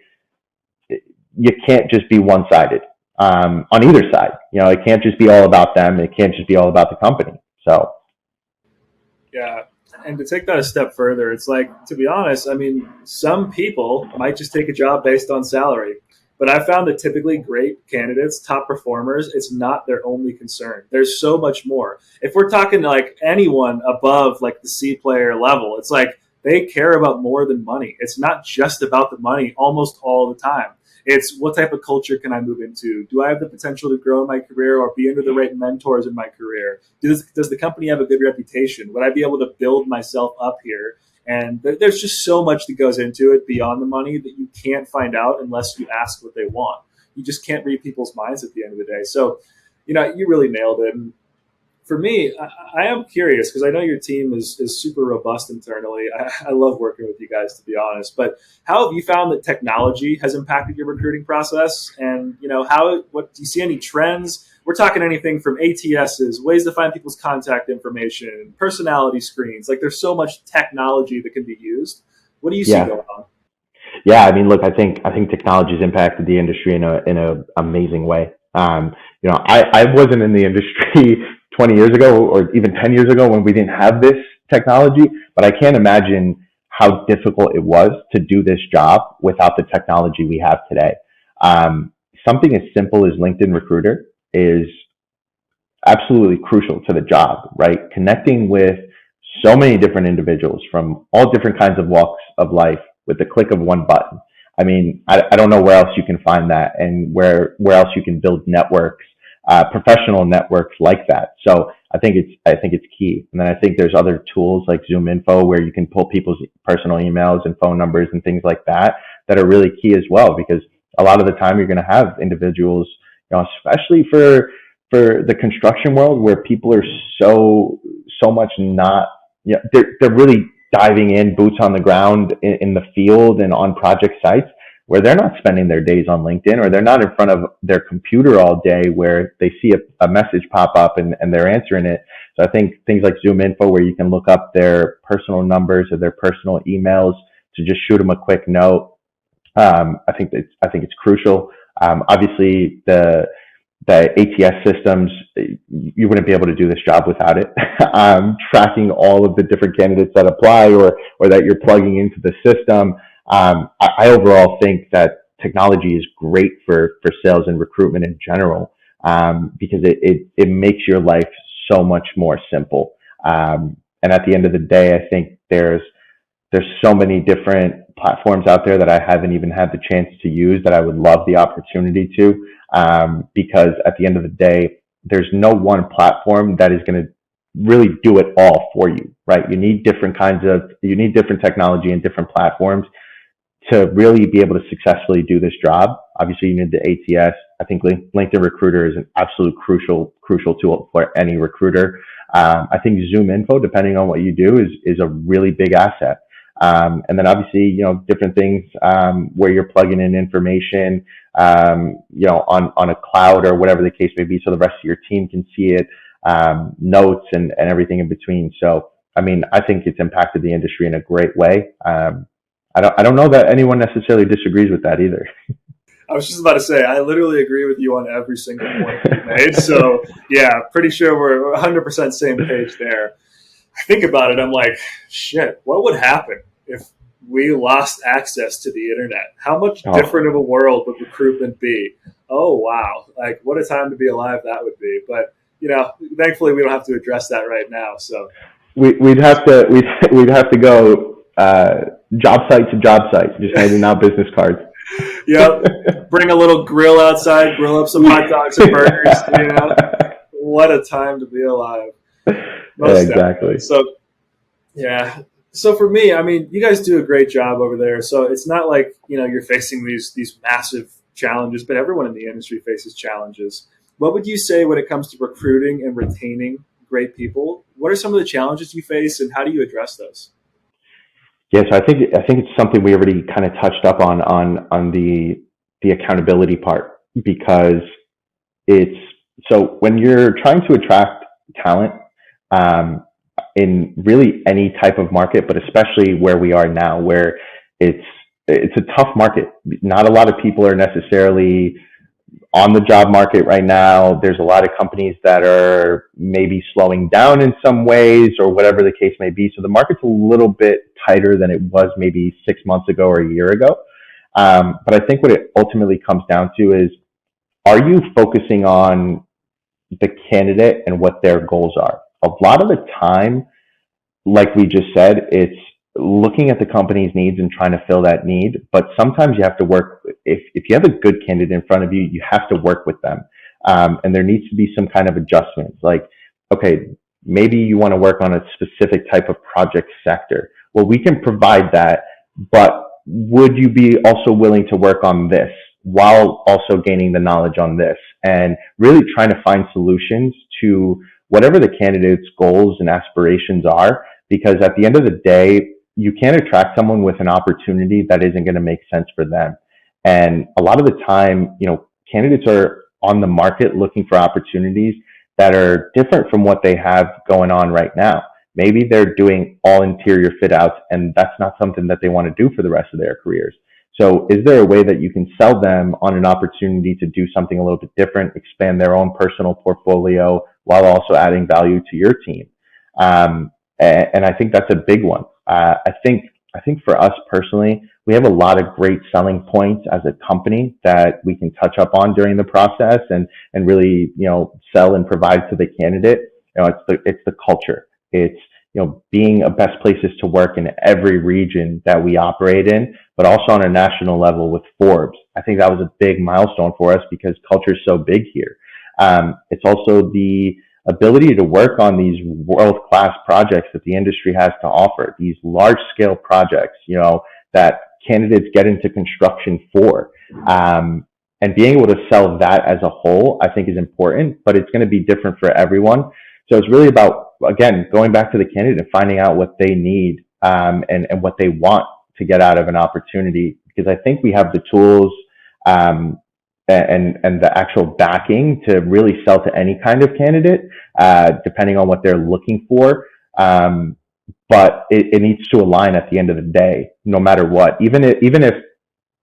you can't just be one-sided on either side. It can't just be all about them. It can't just be all about the company. So, Yeah. And to take that a step further, it's like, to be honest, I mean, some people might just take a job based on salary. But I found that typically great candidates, top performers, it's not their only concern. There's so much more. If we're talking like anyone above like the C player level, it's like they care about more than money. It's not just about the money almost all the time. It's what type of culture can I move into? Do I have the potential to grow in my career or be under the right mentors in my career? Does the company have a good reputation? Would I be able to build myself up here? And there's just so much that goes into it beyond the money that you can't find out unless you ask what they want. You just can't read people's minds at the end of the day. So, you really nailed it. And for me, I am curious because I know your team is super robust internally. I love working with you guys, to be honest. But how have you found that technology has impacted your recruiting process? And what do you see any trends? We're talking anything from ATSs, ways to find people's contact information, personality screens. Like there's so much technology that can be used. What do you see yeah. going on? Yeah, I mean, look, I think technology has impacted the industry in a amazing way. I wasn't in the industry 20 years ago or even 10 years ago when we didn't have this technology, but I can't imagine how difficult it was to do this job without the technology we have today. Something as simple as LinkedIn Recruiter is absolutely crucial to the job, right? Connecting with so many different individuals from all different kinds of walks of life with the click of one button. I mean, I don't know where else you can find that and where else you can build networks, professional networks like that. So I think it's key. And then I think there's other tools like Zoom Info where you can pull people's personal emails and phone numbers and things like that are really key as well, because a lot of the time you're going to have individuals, especially for the construction world where people are so much not, they're really diving in, boots on the ground in the field and on project sites where they're not spending their days on LinkedIn, or they're not in front of their computer all day where they see a message pop up and they're answering it. So I think things like Zoom Info where you can look up their personal numbers or their personal emails to just shoot them a quick note. I think it's crucial. Obviously the ATS systems, you wouldn't be able to do this job without it. Tracking all of the different candidates that apply or that you're plugging into the system. I overall think that technology is great for sales and recruitment in general, because it makes your life so much more simple. And at the end of the day, I think there's so many different platforms out there that I haven't even had the chance to use that I would love the opportunity to, because at the end of the day, there's no one platform that is going to really do it all for you, right? You need different technology and different platforms to really be able to successfully do this job. Obviously, you need the ATS. I think LinkedIn Recruiter is an absolute crucial tool for any recruiter. I think Zoom Info, depending on what you do, is a really big asset. And then obviously, different things, where you're plugging in information, on a cloud or whatever the case may be, so the rest of your team can see it, notes and everything in between. So, I mean, I think it's impacted the industry in a great way. I don't know that anyone necessarily disagrees with that either. I was just about to say, I literally agree with you on every single point you made. So, yeah, pretty sure we're 100% same page there. I think about it, I'm like, shit, what would happen if we lost access to the internet? How much different of a world would recruitment be? Oh, wow. Like, what a time to be alive that would be. But, thankfully we don't have to address that right now. So we'd have to go job site to job site, just handing out business cards. Yep. Bring a little grill outside, grill up some hot dogs and burgers. What a time to be alive. Yeah, exactly. So, yeah. So for me, I mean, you guys do a great job over there. So it's not like, you're facing these massive challenges, but everyone in the industry faces challenges. What would you say when it comes to recruiting and retaining great people? What are some of the challenges you face and how do you address those? Yeah, so I think it's something we already kind of touched up on the accountability part, because it's so when you're trying to attract talent, um, in really any type of market, but especially where we are now, where it's it's a tough market. Not a lot of people are necessarily on the job market right now. There's a lot of companies that are maybe slowing down in some ways or whatever the case may be. So the market's a little bit tighter than it was maybe 6 months ago or a year ago. But I think what it ultimately comes down to is, are you focusing on the candidate and what their goals are? A lot of the time, like we just said, it's looking at the company's needs and trying to fill that need. But sometimes you have to work, if you have a good candidate in front of you, you have to work with them. And there needs to be some kind of adjustments. Like, okay, maybe you want to work on a specific type of project sector. Well, we can provide that, but would you be also willing to work on this while also gaining the knowledge on this? And really trying to find solutions to whatever the candidate's goals and aspirations are, because at the end of the day, you can't attract someone with an opportunity that isn't going to make sense for them. And a lot of the time, candidates are on the market looking for opportunities that are different from what they have going on right now. Maybe they're doing all interior fit outs and that's not something that they want to do for the rest of their careers. So is there a way that you can sell them on an opportunity to do something a little bit different, expand their own personal portfolio while also adding value to your team? And I think that's a big one. I think for us personally, we have a lot of great selling points as a company that we can touch up on during the process and really, sell and provide to the candidate. It's the culture. It's, being a best places to work in every region that we operate in, but also on a national level with Forbes. I think that was a big milestone for us because culture is so big here. It's also the ability to work on these world-class projects that the industry has to offer, these large-scale projects, that candidates get into construction for. And being able to sell that as a whole, I think is important, but it's going to be different for everyone. So it's really about, again, going back to the candidate and finding out what they need, and what they want to get out of an opportunity. Because I think we have the tools, and the actual backing to really sell to any kind of candidate, depending on what they're looking for. But it needs to align at the end of the day, no matter what. Even if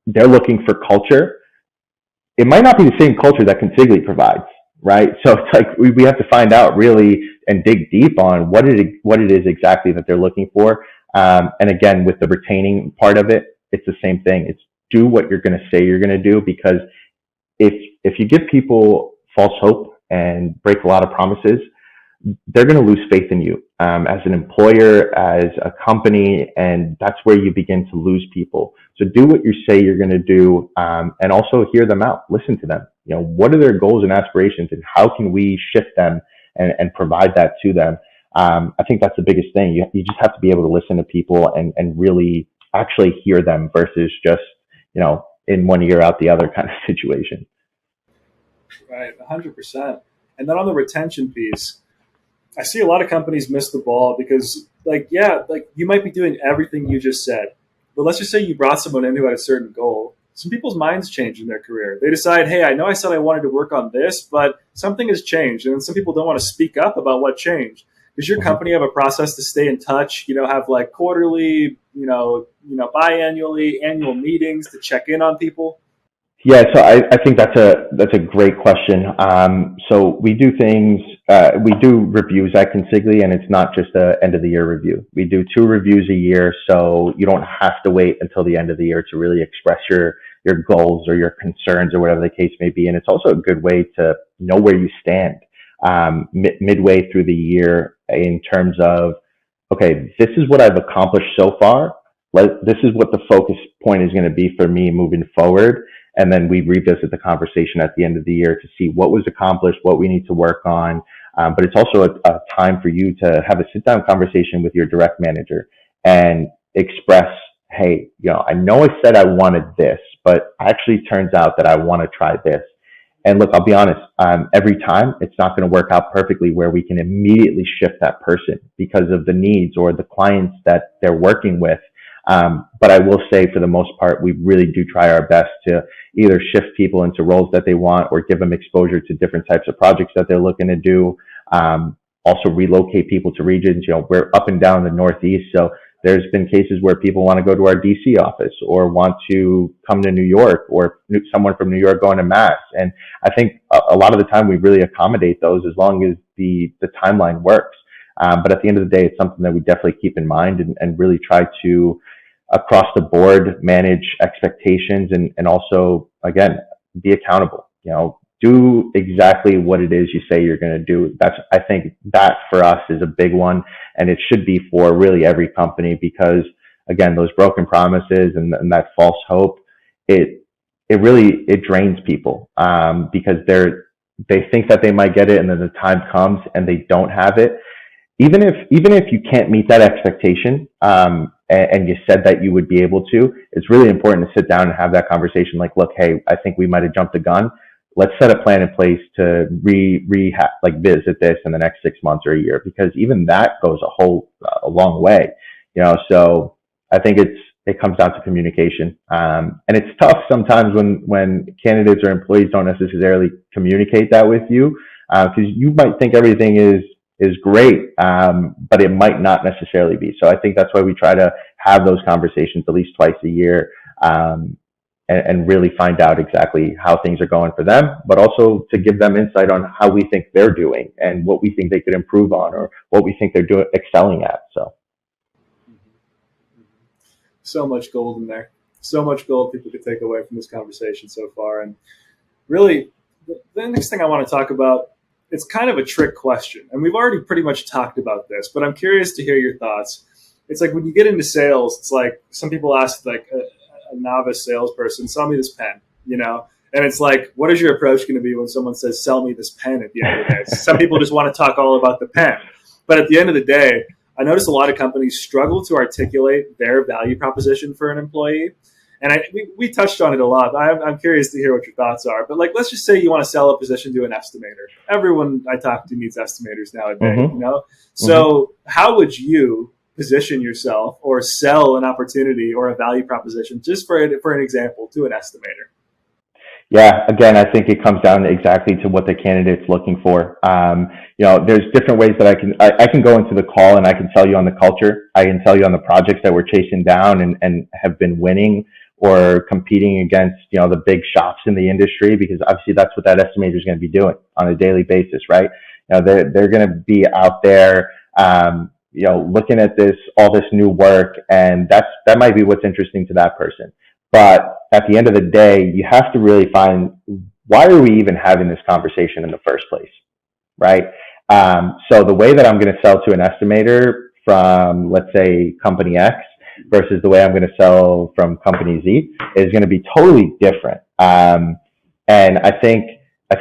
they're looking for culture, it might not be the same culture that Consigli provides, right? So it's like we have to find out really and dig deep on what it is exactly that they're looking for. And again, with the retaining part of it, it's the same thing. It's do what you're going to say you're going to do, because if you give people false hope and break a lot of promises, they're going to lose faith in you, as an employer, as a company, and that's where you begin to lose people. So do what you say you're going to do, and also hear them out, listen to them. What are their goals and aspirations, and how can we shift them and provide that to them? I think that's the biggest thing. You just have to be able to listen to people and really actually hear them versus just, in one ear out the other kind of situation. Right, 100%. And then on the retention piece, I see a lot of companies miss the ball because, you might be doing everything you just said, but let's just say you brought someone in who had a certain goal. Some people's minds change in their career. They decide, hey, I know I said I wanted to work on this, but something has changed. And then some people don't want to speak up about what changed. Does your company have a process to stay in touch? Have like quarterly, biannually, annual meetings to check in on people? Yeah, so I think that's a great question. So we do things, we do reviews at Consigli, and it's not just a end of the year review. We do 2 reviews a year, so you don't have to wait until the end of the year to really express your goals or your concerns or whatever the case may be. And it's also a good way to know where you stand, midway through the year, in terms of, okay, this is what I've accomplished so far. This is what the focus point is going to be for me moving forward. And then we revisit the conversation at the end of the year to see what was accomplished, what we need to work on. But it's also a time for you to have a sit-down conversation with your direct manager and express, hey, I know I said I wanted this, but actually turns out that I want to try this. And look, I'll be honest, every time it's not going to work out perfectly where we can immediately shift that person because of the needs or the clients that they're working with. But I will say for the most part, we really do try our best to either shift people into roles that they want or give them exposure to different types of projects that they're looking to do. Also relocate people to regions. We're up and down the Northeast, so there's been cases where people want to go to our DC office or want to come to New York, or someone from New York going to Mass. And I think a lot of the time we really accommodate those as long as the timeline works. But at the end of the day, it's something that we definitely keep in mind and really try to, across the board, manage expectations and also, again, be accountable. Do exactly what it is you say you're going to do. I think that for us is a big one, and it should be for really every company, because again, those broken promises and that false hope, it drains people, because they think that they might get it, and then the time comes and they don't have it. Even if you can't meet that expectation, and you said that you would be able to, it's really important to sit down and have that conversation. Like, look, hey, I think we might have jumped the gun. Let's set a plan in place to visit this in the next 6 months or a year, because even that goes a long way. So I think it comes down to communication. And it's tough sometimes when candidates or employees don't necessarily communicate that with you, because you might think everything is great, but it might not necessarily be. So I think that's why we try to have those conversations at least twice a year, and really find out exactly how things are going for them, but also to give them insight on how we think they're doing and what we think they could improve on, or what we think they're excelling at. So much gold in there. So much gold people could take away from this conversation so far. And really, the next thing I want to talk about, it's kind of a trick question. And we've already pretty much talked about this, but I'm curious to hear your thoughts. It's like when you get into sales, it's like some people ask like a novice salesperson, sell me this pen, and it's like, what is your approach going to be when someone says, sell me this pen at the end of the day? Some people just want to talk all about the pen. But at the end of the day, I notice a lot of companies struggle to articulate their value proposition for an employee. And we touched on it a lot. I'm curious to hear what your thoughts are. But let's just say you want to sell a position to an estimator. Everyone I talk to needs estimators nowadays, So how would you position yourself or sell an opportunity or a value proposition, just for an example, to an estimator? Yeah, again, I think it comes down exactly to what the candidate's looking for. There's different ways that I can go into the call and I can tell you on the culture. I can tell you on the projects that we're chasing down and have been winning or competing against, the big shops in the industry, because obviously that's what that estimator is going to be doing on a daily basis, right? They're going to be out there, looking at all this new work, and that might be what's interesting to that person. But at the end of the day, you have to really find, why are we even having this conversation in the first place, right? So the way that I'm going to sell to an estimator from, let's say, company X versus the way I'm going to sell from company Z is going to be totally different. And I think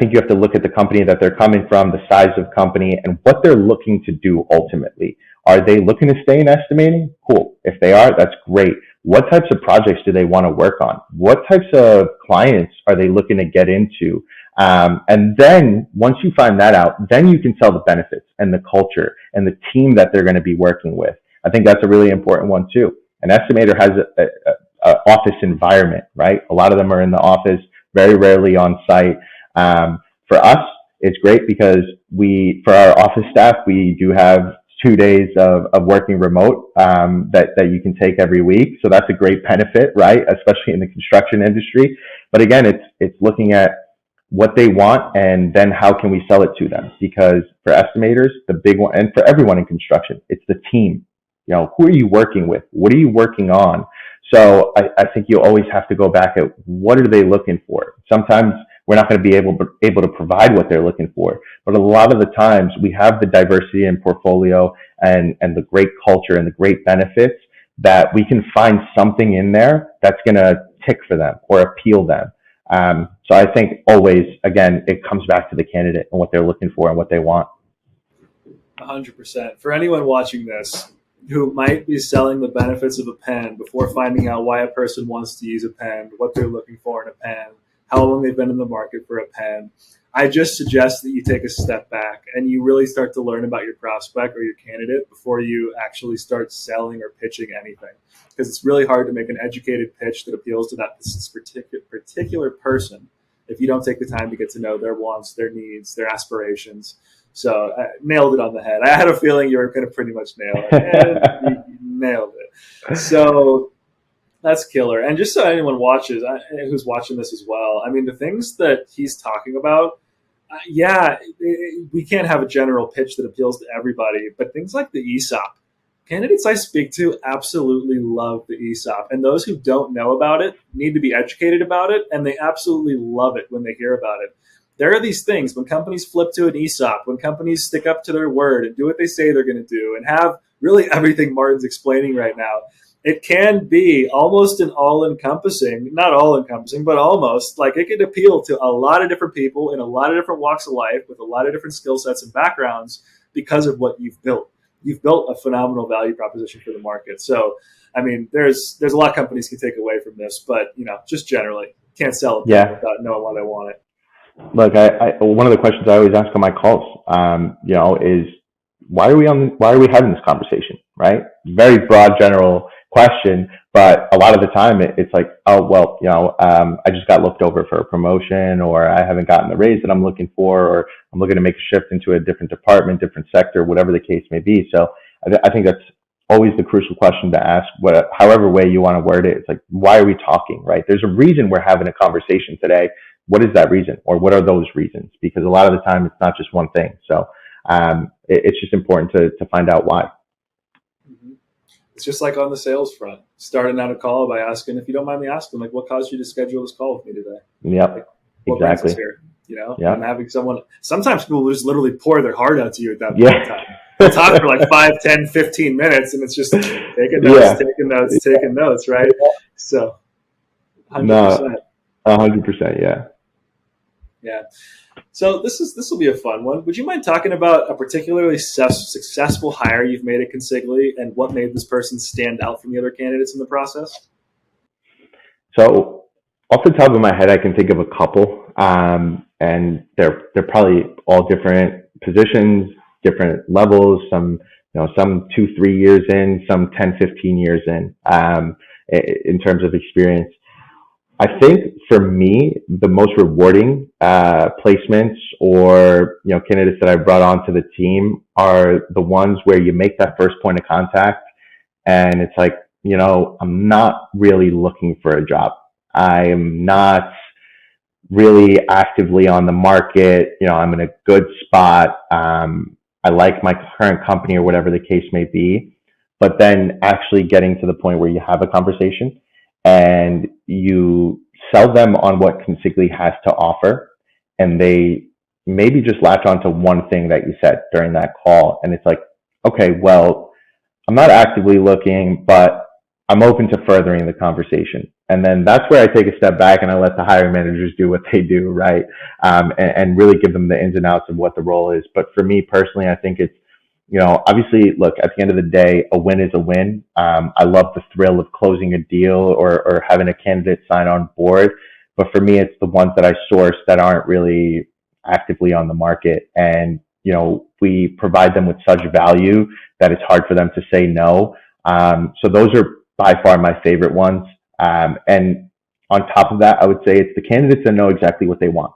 you have to look at the company that they're coming from, the size of company, and what they're looking to do ultimately. Are they looking to stay in estimating? Cool. If they are, that's great. What types of projects do they want to work on? What types of clients are they looking to get into? And then once you find that out, then you can sell the benefits and the culture and the team that they're going to be working with. I think that's a really important one too. An estimator has a office environment, right? A lot of them are in the office, very rarely on site. For us, it's great because for our office staff, we do have 2 days of working remote that you can take every week. So that's a great benefit, right? Especially in the construction industry. But again, it's looking at what they want and then how can we sell it to them? Because for estimators, the big one, and for everyone in construction, it's the team. Who are you working with? What are you working on? So I think you always have to go back at what are they looking for? Sometimes we're not going to be able to provide what they're looking for. But a lot of the times we have the diversity in portfolio and the great culture and the great benefits that we can find something in there that's going to tick for them or appeal them. So I think always, again, it comes back to the candidate and what they're looking for and what they want. 100%. For anyone watching this who might be selling the benefits of a pen before finding out why a person wants to use a pen, what they're looking for in a pen, how long they've been in the market for a pen, I just suggest that you take a step back and you really start to learn about your prospect or your candidate before you actually start selling or pitching anything. Because it's really hard to make an educated pitch that appeals to that particular person if you don't take the time to get to know their wants, their needs, their aspirations. So I nailed it on the head. I had a feeling you were going to pretty much nail it, and you nailed it. So that's killer. And just so anyone watches, who's watching this as well, I mean, the things that he's talking about, we can't have a general pitch that appeals to everybody, but things like the ESOP. Candidates I speak to absolutely love the ESOP, and those who don't know about it need to be educated about it, and they absolutely love it when they hear about it. There are these things when companies flip to an ESOP, when companies stick up to their word and do what they say they're going to do, and have really everything Martin's explaining right now. It can be almost an all-encompassing, not all-encompassing, but almost, like it could appeal to a lot of different people in a lot of different walks of life with a lot of different skill sets and backgrounds because of what you've built. You've built a phenomenal value proposition for the market. So, I mean, there's a lot companies can take away from this, but just generally can't sell it without knowing why they want it. Look, one of the questions I always ask on my calls, is why are we having this conversation, right? Very broad, general question, but a lot of the time it's like, oh, well, I just got looked over for a promotion, or I haven't gotten the raise that I'm looking for, or I'm looking to make a shift into a different department, different sector, whatever the case may be. So I think that's always the crucial question to ask, however way you want to word it. It's like, why are we talking, right? There's a reason we're having a conversation today. What is that reason, or what are those reasons? Because a lot of the time it's not just one thing. So it's just important to find out why. Mm-hmm. It's just like on the sales front, starting out a call by asking, if you don't mind me asking, like, what caused you to schedule this call with me today? Yep, like, what exactly. Brings us here, and having someone, sometimes people will just literally pour their heart out to you at that point in time. They'll talk for like 5, 10, 15 minutes, and it's just taking notes, right? So 100%. No, 100%, yeah. Yeah. So this will be a fun one. Would you mind talking about a particularly successful hire you've made at Consigli and what made this person stand out from the other candidates in the process? So off the top of my head, I can think of a couple, and they're probably all different positions, different levels. Some 2-3 years in, some 10-15 years in terms of experience. I think for me, the most rewarding placements or candidates that I've brought onto the team are the ones where you make that first point of contact, and it's like, I'm not really looking for a job. I am not really actively on the market. I'm in a good spot. I like my current company or whatever the case may be. But then actually getting to the point where you have a conversation and you sell them on what Consigli has to offer, and they maybe just latch onto one thing that you said during that call. And it's like, okay, well, I'm not actively looking, but I'm open to furthering the conversation. And then that's where I take a step back and I let the hiring managers do what they do, right? And really give them the ins and outs of what the role is. But for me personally, I think it's, obviously, look, at the end of the day, a win is a win. I love the thrill of closing a deal or having a candidate sign on board. But for me, it's the ones that I source that aren't really actively on the market. And, we provide them with such value that it's hard for them to say no. So those are by far my favorite ones. And on top of that, I would say it's the candidates that know exactly what they want.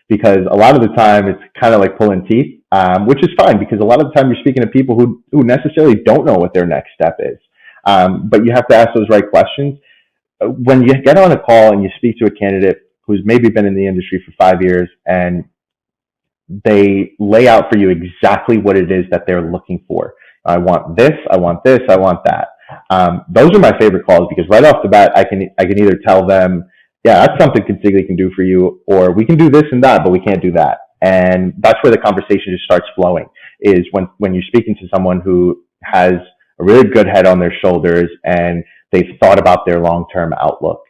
Because a lot of the time it's kind of like pulling teeth, which is fine because a lot of the time you're speaking to people who necessarily don't know what their next step is. But you have to ask those right questions. When you get on a call and you speak to a candidate who's maybe been in the industry for 5 years and they lay out for you exactly what it is that they're looking for. I want this, I want this, I want that. Those are my favorite calls because right off the bat, I can either tell them, yeah, that's something Consigli can do for you, or we can do this and that, but we can't do that. And that's where the conversation just starts flowing, is when you're speaking to someone who has a really good head on their shoulders and they've thought about their long-term outlook.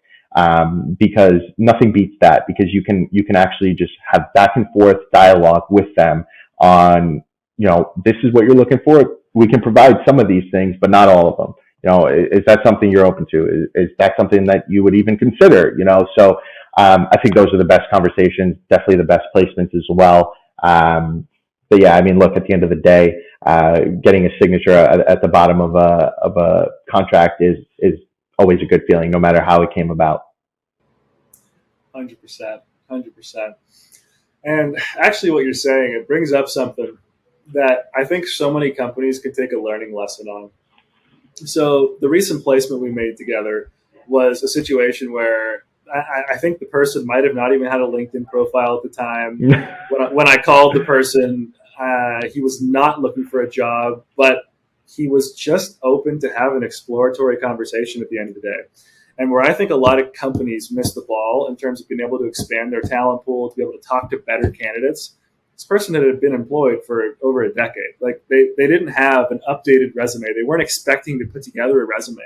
Because nothing beats that, because you can actually just have back and forth dialogue with them on, this is what you're looking for. We can provide some of these things, but not all of them. Is that something you're open to? Is that something that you would even consider? So I think those are the best conversations, definitely the best placements as well. But yeah, I mean, look, at the end of the day, getting a signature at the bottom of a contract is always a good feeling, no matter how it came about. 100%, 100%. And actually, what you're saying, it brings up something that I think so many companies can take a learning lesson on. So the recent placement we made together was a situation where I think the person might have not even had a LinkedIn profile at the time. When I called the person, he was not looking for a job, but he was just open to have an exploratory conversation at the end of the day. And where I think a lot of companies miss the ball in terms of being able to expand their talent pool, to be able to talk to better candidates, this person had been employed for over a decade. Like they didn't have an updated resume. They weren't expecting to put together a resume.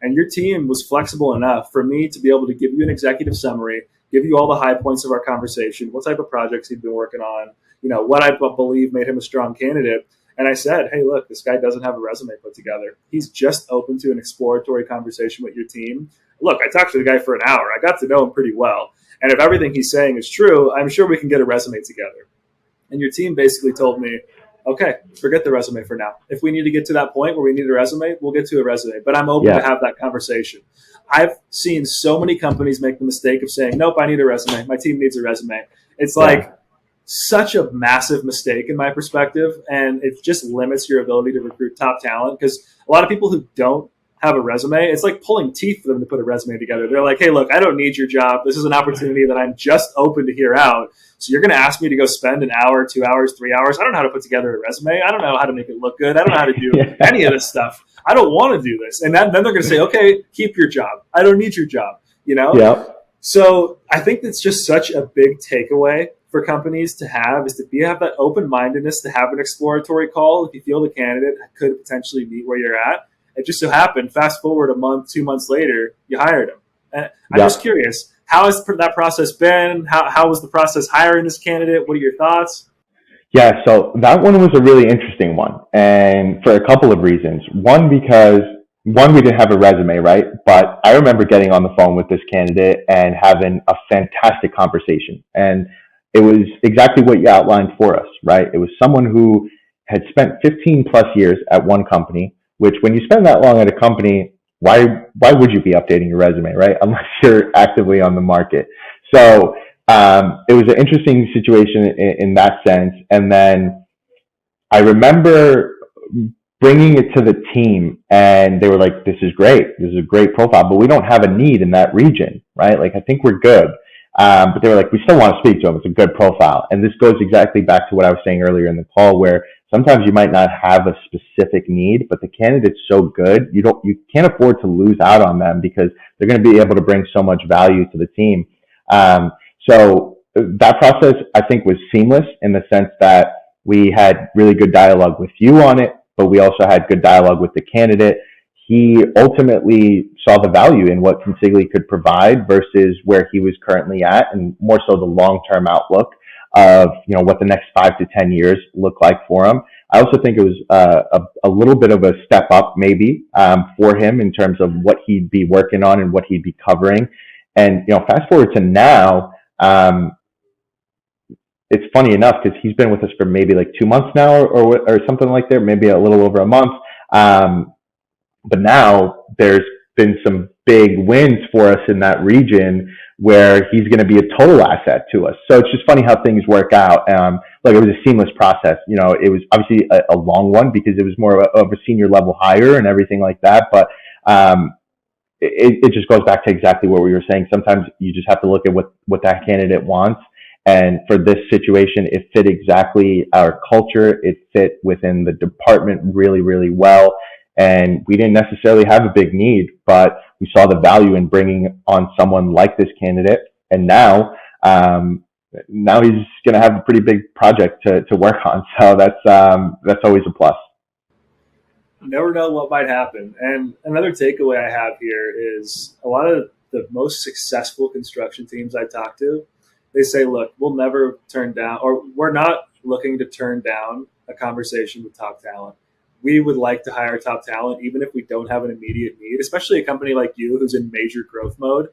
And your team was flexible enough for me to be able to give you an executive summary, give you all the high points of our conversation, what type of projects he'd been working on, what I believe made him a strong candidate. And I said, hey, look, this guy doesn't have a resume put together. He's just open to an exploratory conversation with your team. Look, I talked to the guy for an hour. I got to know him pretty well. And if everything he's saying is true, I'm sure we can get a resume together. And your team basically told me, okay, forget the resume for now. If we need to get to that point where we need a resume, we'll get to a resume. But I'm open to have that conversation. I've seen so many companies make the mistake of saying, nope, I need a resume. My team needs a resume. It's like such a massive mistake in my perspective. And it just limits your ability to recruit top talent, because a lot of people who don't have a resume, it's like pulling teeth for them to put a resume together. They're like, hey, look, I don't need your job. This is an opportunity that I'm just open to hear out. So you're going to ask me to go spend an hour, 2 hours, 3 hours. I don't know how to put together a resume. I don't know how to make it look good. I don't know how to do any of this stuff. I don't want to do this. And then they're going to say, okay, keep your job. I don't need your job. So I think that's just such a big takeaway for companies to have, is to have that open-mindedness, to have an exploratory call if you feel the candidate could potentially meet where you're at. It just so happened, fast forward a month, 2 months later, you hired him. And I'm just curious, how has that process been? How was the process hiring this candidate? What are your thoughts? Yeah, so that one was a really interesting one, and for a couple of reasons. One, because we didn't have a resume, right? But I remember getting on the phone with this candidate and having a fantastic conversation. And it was exactly what you outlined for us, right? It was someone who had spent 15 plus years at one company, which when you spend that long at a company, why would you be updating your resume, right? Unless you're actively on the market. So it was an interesting situation in that sense. And then I remember bringing it to the team, and they were like, this is great. This is a great profile, but we don't have a need in that region, right? Like, I think we're good. But they were like, we still want to speak to him. It's a good profile. And this goes exactly back to what I was saying earlier in the call, where sometimes you might not have a specific need, but the candidate's so good, you can't afford to lose out on them, because they're going to be able to bring so much value to the team. So that process, I think, was seamless in the sense that we had really good dialogue with you on it, but we also had good dialogue with the candidate. He ultimately saw the value in what Consigli could provide versus where he was currently at, and more so the long-term outlook of what the next 5 to 10 years look like for him. I also think it was a little bit of a step up maybe for him in terms of what he'd be working on and what he'd be covering. And fast forward to now, it's funny enough because he's been with us for maybe like 2 months now, or something like that, maybe a little over a month. But now there's been some big wins for us in that region where he's going to be a total asset to us. So it's just funny how things work out. Like, it was a seamless process. It was obviously a long one because it was more of a senior level hire and everything like that. But it just goes back to exactly what we were saying. Sometimes you just have to look at what that candidate wants. And for this situation, it fit exactly our culture. It fit within the department really, really well. And we didn't necessarily have a big need, but we saw the value in bringing on someone like this candidate. And now he's going to have a pretty big project to work on. So that's always a plus. Never know what might happen. And another takeaway I have here is a lot of the most successful construction teams I talk to, they say, look, we'll never turn down, or we're not looking to turn down a conversation with top talent. We would like to hire top talent, even if we don't have an immediate need, especially a company like you who's in major growth mode.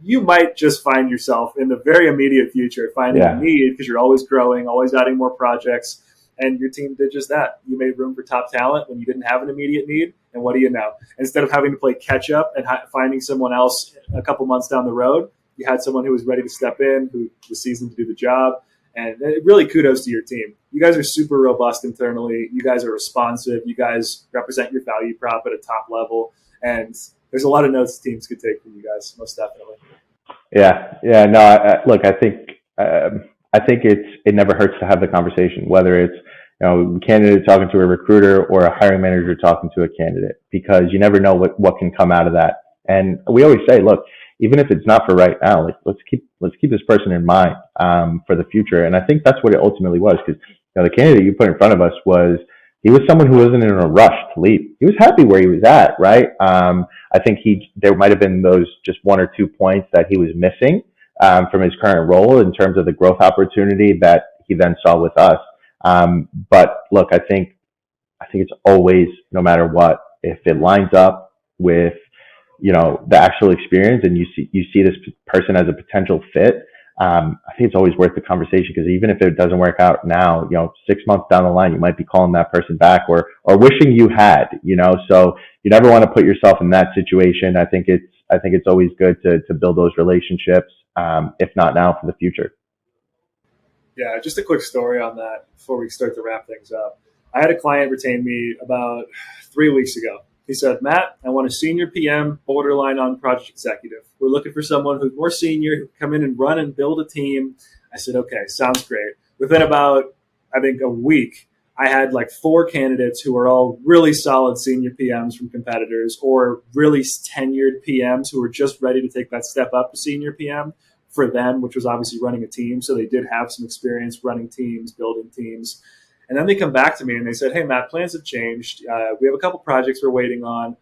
you might just find yourself in the very immediate future finding a need because you're always growing, always adding more projects. And your team did just that. You made room for top talent when you didn't have an immediate need. And what do you know? Instead of having to play catch up and finding someone else a couple months down the road, you had someone who was ready to step in, who was seasoned to do the job. And really kudos to your team. You guys are super robust internally. You guys are responsive. You guys represent your value prop at a top level. And there's a lot of notes teams could take from you guys, most definitely. Yeah. No, look, I think it never hurts to have the conversation, whether it's a candidate talking to a recruiter or a hiring manager talking to a candidate, because you never know what can come out of that. And we always say, look, even if it's not for right now, let's keep this person in mind for the future. And I think that's what it ultimately was, because the candidate you put in front of us he was someone who wasn't in a rush to leave. He was happy where he was at, right? I think there might have been those just 1 or 2 points that he was missing from his current role in terms of the growth opportunity that he then saw with us. But look, I think it's always, no matter what, if it lines up with the actual experience and you see this person as a potential fit, I think it's always worth the conversation, because even if it doesn't work out now, 6 months down the line, you might be calling that person back or wishing you had, so you never want to put yourself in that situation. I think it's always good to build those relationships, if not now, for the future. Yeah, just a quick story on that before we start to wrap things up. I had a client retain me about 3 weeks ago. He said, Matt, I want a senior PM, borderline on project executive. We're looking for someone who's more senior, who can come in and run and build a team. I said, okay, sounds great. Within about, I think, a week, I had like 4 candidates who were all really solid senior PMs from competitors, or really tenured PMs who were just ready to take that step up to senior PM for them, which was obviously running a team. So they did have some experience running teams, building teams. And then they come back to me and they said, hey, Matt, plans have changed. We have a couple projects we're waiting on.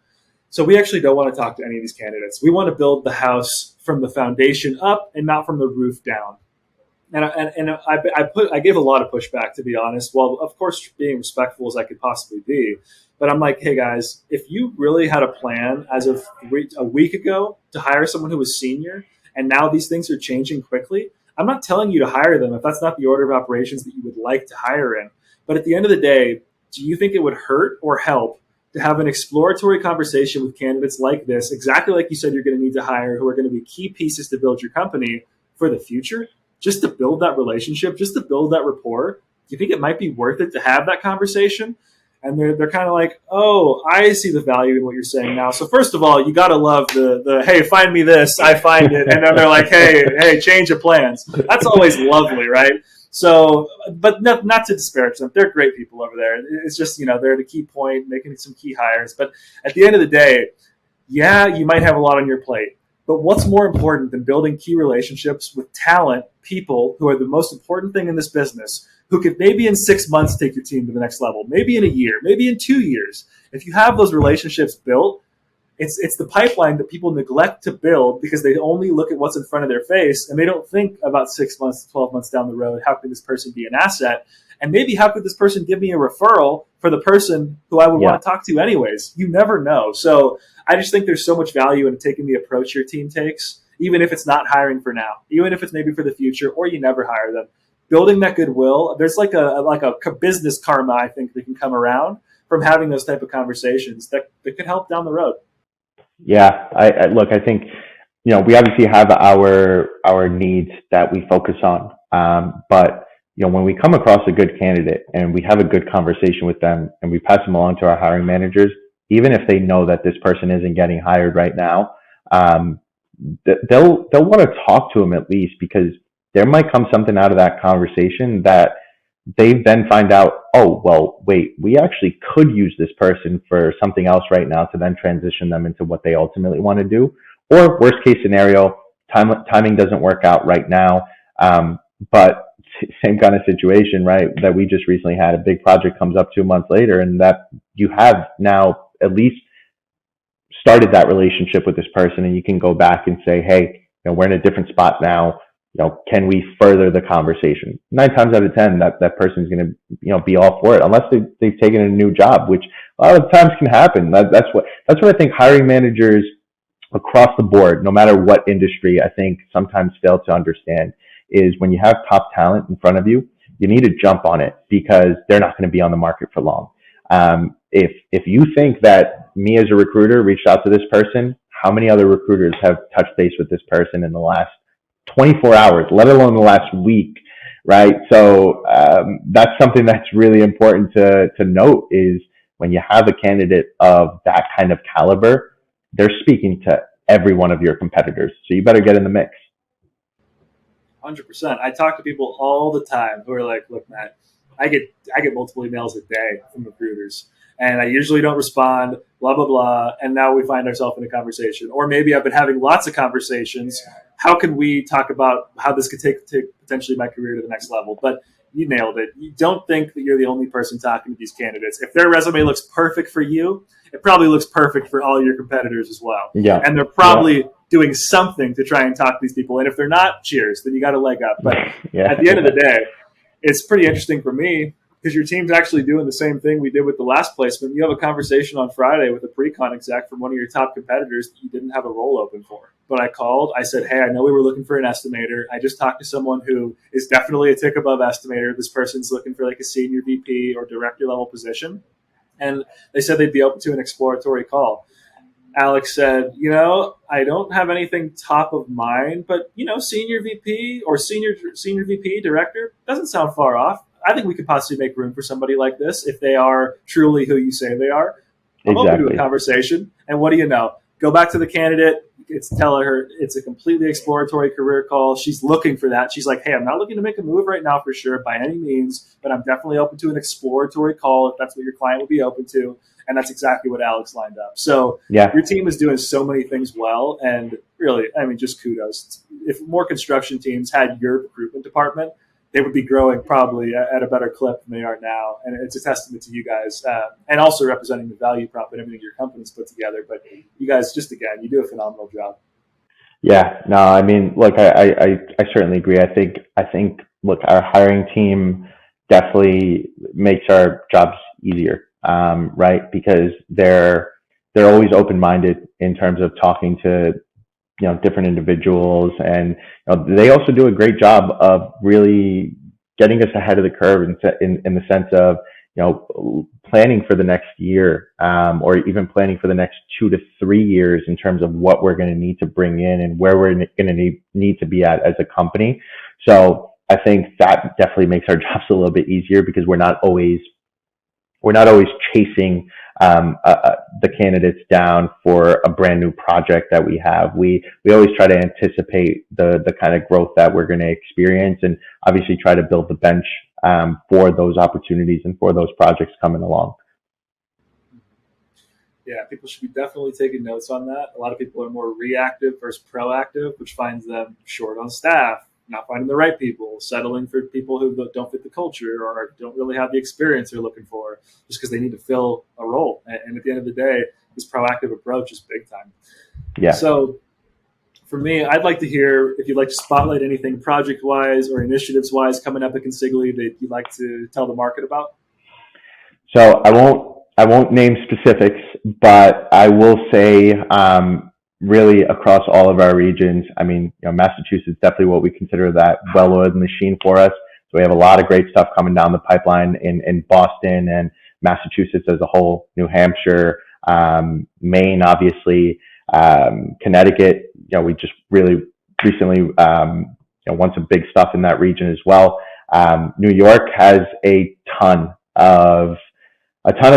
So we actually don't want to talk to any of these candidates. We want to build the house from the foundation up and not from the roof down. And I gave a lot of pushback, to be honest. Well, of course, being respectful as I could possibly be. But I'm like, hey, guys, if you really had a plan as of a week ago to hire someone who was senior, and now these things are changing quickly, I'm not telling you to hire them if that's not the order of operations that you would like to hire in. But at the end of the day, do you think it would hurt or help to have an exploratory conversation with candidates like this, exactly like you said you're going to need to hire, who are going to be key pieces to build your company for the future, just to build that relationship, just to build that rapport? Do you think it might be worth it to have that conversation? And they're kind of like, oh, I see the value in what you're saying now. So first of all, you got to love the hey, find me this, I find it. And then they're like, hey, change of plans. That's always lovely, right? So, but not to disparage them. They're great people over there. It's just, they're at a key point, making some key hires. But at the end of the day, yeah, you might have a lot on your plate. But what's more important than building key relationships with talent, people who are the most important thing in this business, who could maybe in 6 months take your team to the next level, maybe in a year, maybe in 2 years. If you have those relationships built, it's the pipeline that people neglect to build because they only look at what's in front of their face and they don't think about 6 months to 12 months down the road, how could this person be an asset? And maybe how could this person give me a referral for the person who I would want to talk to anyways? You never know. So I just think there's so much value in taking the approach your team takes, even if it's not hiring for now, even if it's maybe for the future, or you never hire them. Building that goodwill, there's like a business karma, I think, that can come around from having those type of conversations that could help down the road. Yeah, I think, we obviously have our needs that we focus on. But, when we come across a good candidate and we have a good conversation with them and we pass them along to our hiring managers, even if they know that this person isn't getting hired right now, they'll want to talk to him at least, because there might come something out of that conversation that they then find out, oh, well, wait, we actually could use this person for something else right now, to then transition them into what they ultimately want to do. Or worst case scenario, timing doesn't work out right now. But same kind of situation, right, that we just recently had. A big project comes up 2 months later, and that you have now at least started that relationship with this person, and you can go back and say, hey, we're in a different spot now. Can we further the conversation? 9 times out of 10, that person's going to, be all for it, unless they've taken a new job, which a lot of times can happen. That's what I think hiring managers across the board, no matter what industry, I think sometimes fail to understand is when you have top talent in front of you, you need to jump on it because they're not going to be on the market for long. If you think that me as a recruiter reached out to this person, how many other recruiters have touched base with this person in the last 24 hours, let alone the last week, right? So that's something that's really important to note is when you have a candidate of that kind of caliber, they're speaking to every one of your competitors. So you better get in the mix. 100%. I talk to people all the time who are like, "Look, Matt, I get multiple emails a day from recruiters, and I usually don't respond. Blah blah blah." And now we find ourselves in a conversation, or maybe I've been having lots of conversations. How can we talk about how this could take potentially my career to the next level? But you nailed it. You don't think that you're the only person talking to these candidates. If their resume looks perfect for you, it probably looks perfect for all your competitors as well. Yeah. And they're probably doing something to try and talk to these people. And if they're not, cheers, then you got a leg up. But at the end of the day, it's pretty interesting for me because your team's actually doing the same thing we did with the last placement. You have a conversation on Friday with a pre-con exec from one of your top competitors that you didn't have a role open for. But I called, I said, "Hey, I know we were looking for an estimator. I just talked to someone who is definitely a tick above estimator. This person's looking for like a senior VP or director level position." And they said they'd be open to an exploratory call. Alex said, "I don't have anything top of mind, but, senior VP or senior VP director doesn't sound far off. I think we could possibly make room for somebody like this if they are truly who you say they are." I'm open to a conversation. And what do you know? Go back to the candidate. Tell her it's a completely exploratory career call. She's looking for that. She's like, "Hey, I'm not looking to make a move right now for sure by any means, but I'm definitely open to an exploratory call if that's what your client would be open to." And that's exactly what Alex lined up. So your team is doing so many things well. And really, just kudos. If more construction teams had your recruitment department, they would be growing probably at a better clip than they are now. And it's a testament to you guys and also representing the value prop and everything your company's put together. But you guys, just again, you do a phenomenal job. Yeah, no, look, I certainly agree. I think, look, our hiring team definitely makes our jobs easier, right? Because they're always open-minded in terms of talking to different individuals, and they also do a great job of really getting us ahead of the curve in the sense of planning for the next year, or even planning for the next 2 to 3 years in terms of what we're going to need to bring in and where we're going to need to be at as a company. So I think that definitely makes our jobs a little bit easier because we're not always chasing the candidates down for a brand new project that we have. We always try to anticipate the kind of growth that we're going to experience, and obviously try to build the bench for those opportunities and for those projects coming along. Yeah, people should be definitely taking notes on that. A lot of people are more reactive versus proactive, which finds them short on staff, not finding the right people, settling for people who don't fit the culture or don't really have the experience they're looking for just because they need to fill a role. And at the end of the day, this proactive approach is big time. Yeah. So for me, I'd like to hear if you'd like to spotlight anything project-wise or initiatives-wise coming up at Consigli that you'd like to tell the market about. So I won't name specifics, but I will say really across all of our regions, Massachusetts is definitely what we consider that well-oiled machine for us. So we have a lot of great stuff coming down the pipeline in Boston and Massachusetts as a whole, New Hampshire, Maine, obviously, Connecticut. We just really recently won some big stuff in that region as well. New York has a ton of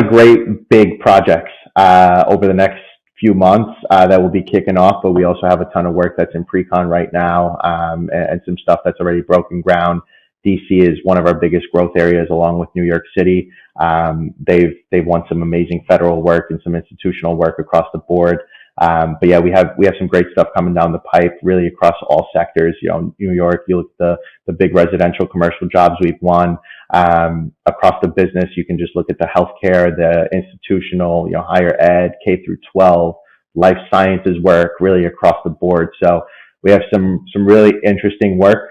great big projects over the next few months that will be kicking off, but we also have a ton of work that's in pre-con right now, and some stuff that's already broken ground. DC is one of our biggest growth areas along with New York City. They've won some amazing federal work and some institutional work across the board. But yeah, we have some great stuff coming down the pipe really across all sectors. New York, you look at the big residential commercial jobs we've won. Across the business, you can just look at the healthcare, the institutional, higher ed, K through 12, life sciences work really across the board. So we have some really interesting work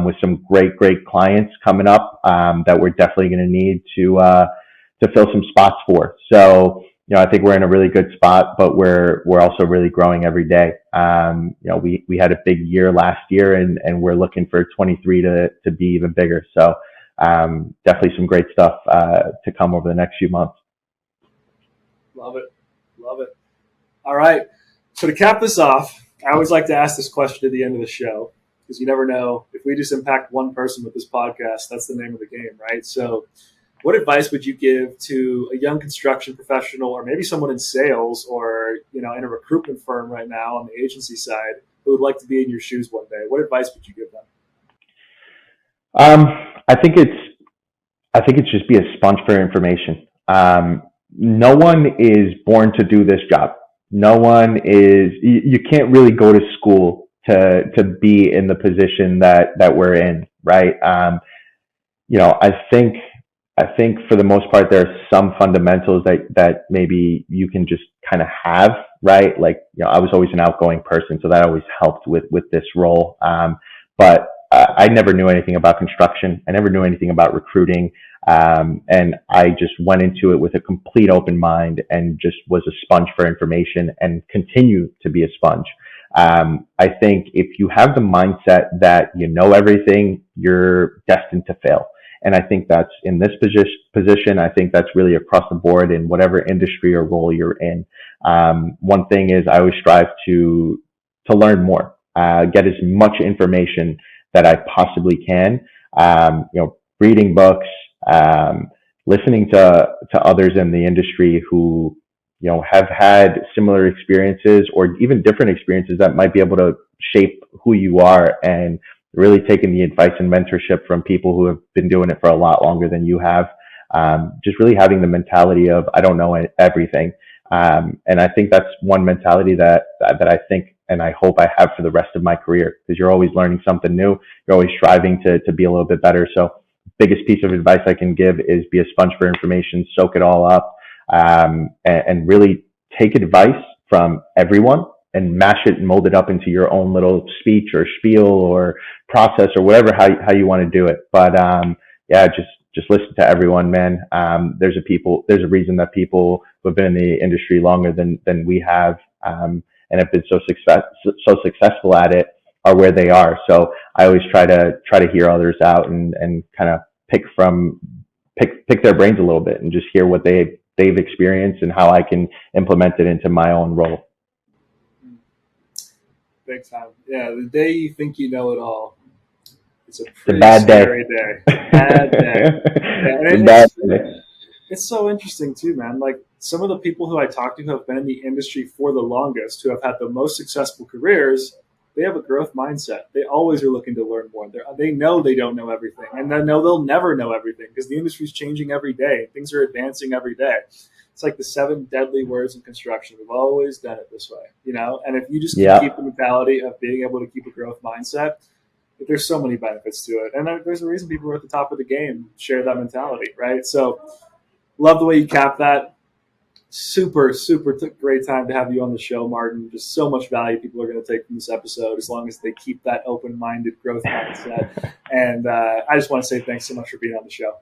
with some great clients coming up that we're definitely going to need to fill some spots for. So I think we're in a really good spot, but we're also really growing every day. We had a big year last year, and we're looking for 23 to be even bigger. So definitely some great stuff to come over the next few months. Love it. Love it. All right. So to cap this off, I always like to ask this question at the end of the show, because you never know, if we just impact one person with this podcast, that's the name of the game, right? So what advice would you give to a young construction professional, or maybe someone in sales, or in a recruitment firm right now on the agency side, who would like to be in your shoes one day? What advice would you give them? I think it's just be a sponge for information. No one is born to do this job. No one is. You can't really go to school to be in the position that we're in, right? I think for the most part, there are some fundamentals that maybe you can just kind of have, right? Like, I was always an outgoing person, so that always helped with this role. But I never knew anything about construction. I never knew anything about recruiting. And I just went into it with a complete open mind and just was a sponge for information and continue to be a sponge. I think if you have the mindset that you know everything, you're destined to fail. And I think that's in this position. I think that's really across the board in whatever industry or role you're in. One thing is I always strive to learn more, get as much information that I possibly can. Reading books, listening to others in the industry who have had similar experiences or even different experiences that might be able to shape who you are, and really taking the advice and mentorship from people who have been doing it for a lot longer than you have. Just really having the mentality of, I don't know everything. And I think that's one mentality that I think and I hope I have for the rest of my career, because you're always learning something new. You're always striving to be a little bit better. So biggest piece of advice I can give is be a sponge for information, soak it all up, and really take advice from everyone and mash it and mold it up into your own little speech or spiel or process or whatever, how you want to do it. But just listen to everyone, man. There's a reason that people who have been in the industry longer than we have, and have been so successful at it, are where they are. So I always try to hear others out and kind of pick their brains a little bit and just hear what they've experienced and how I can implement it into my own role. Big time. Yeah, the day you think you know it all, it's a pretty bad scary day. Bad day. Yeah, it's so interesting too, man. Like, some of the people who I talk to who have been in the industry for the longest, who have had the most successful careers, they have a growth mindset. They always are looking to learn more. They know they don't know everything, and they know they'll never know everything, because the industry is changing every day. Things are advancing every day. It's like the 7 deadly words in construction. We've always done it this way, And if you just keep the mentality of being able to keep a growth mindset, there's so many benefits to it. And there's a reason people who are at the top of the game share that mentality, right? So love the way you cap that. Super, super great time to have you on the show, Martin. Just so much value people are going to take from this episode, as long as they keep that open-minded growth mindset. And I just want to say thanks so much for being on the show.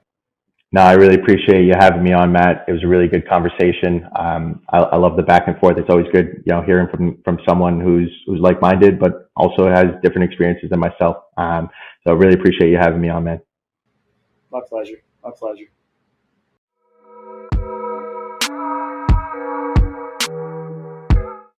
No, I really appreciate you having me on, Matt. It was a really good conversation. I love the back and forth. It's always good, hearing from someone who's like-minded, but also has different experiences than myself. So I really appreciate you having me on, man. My pleasure.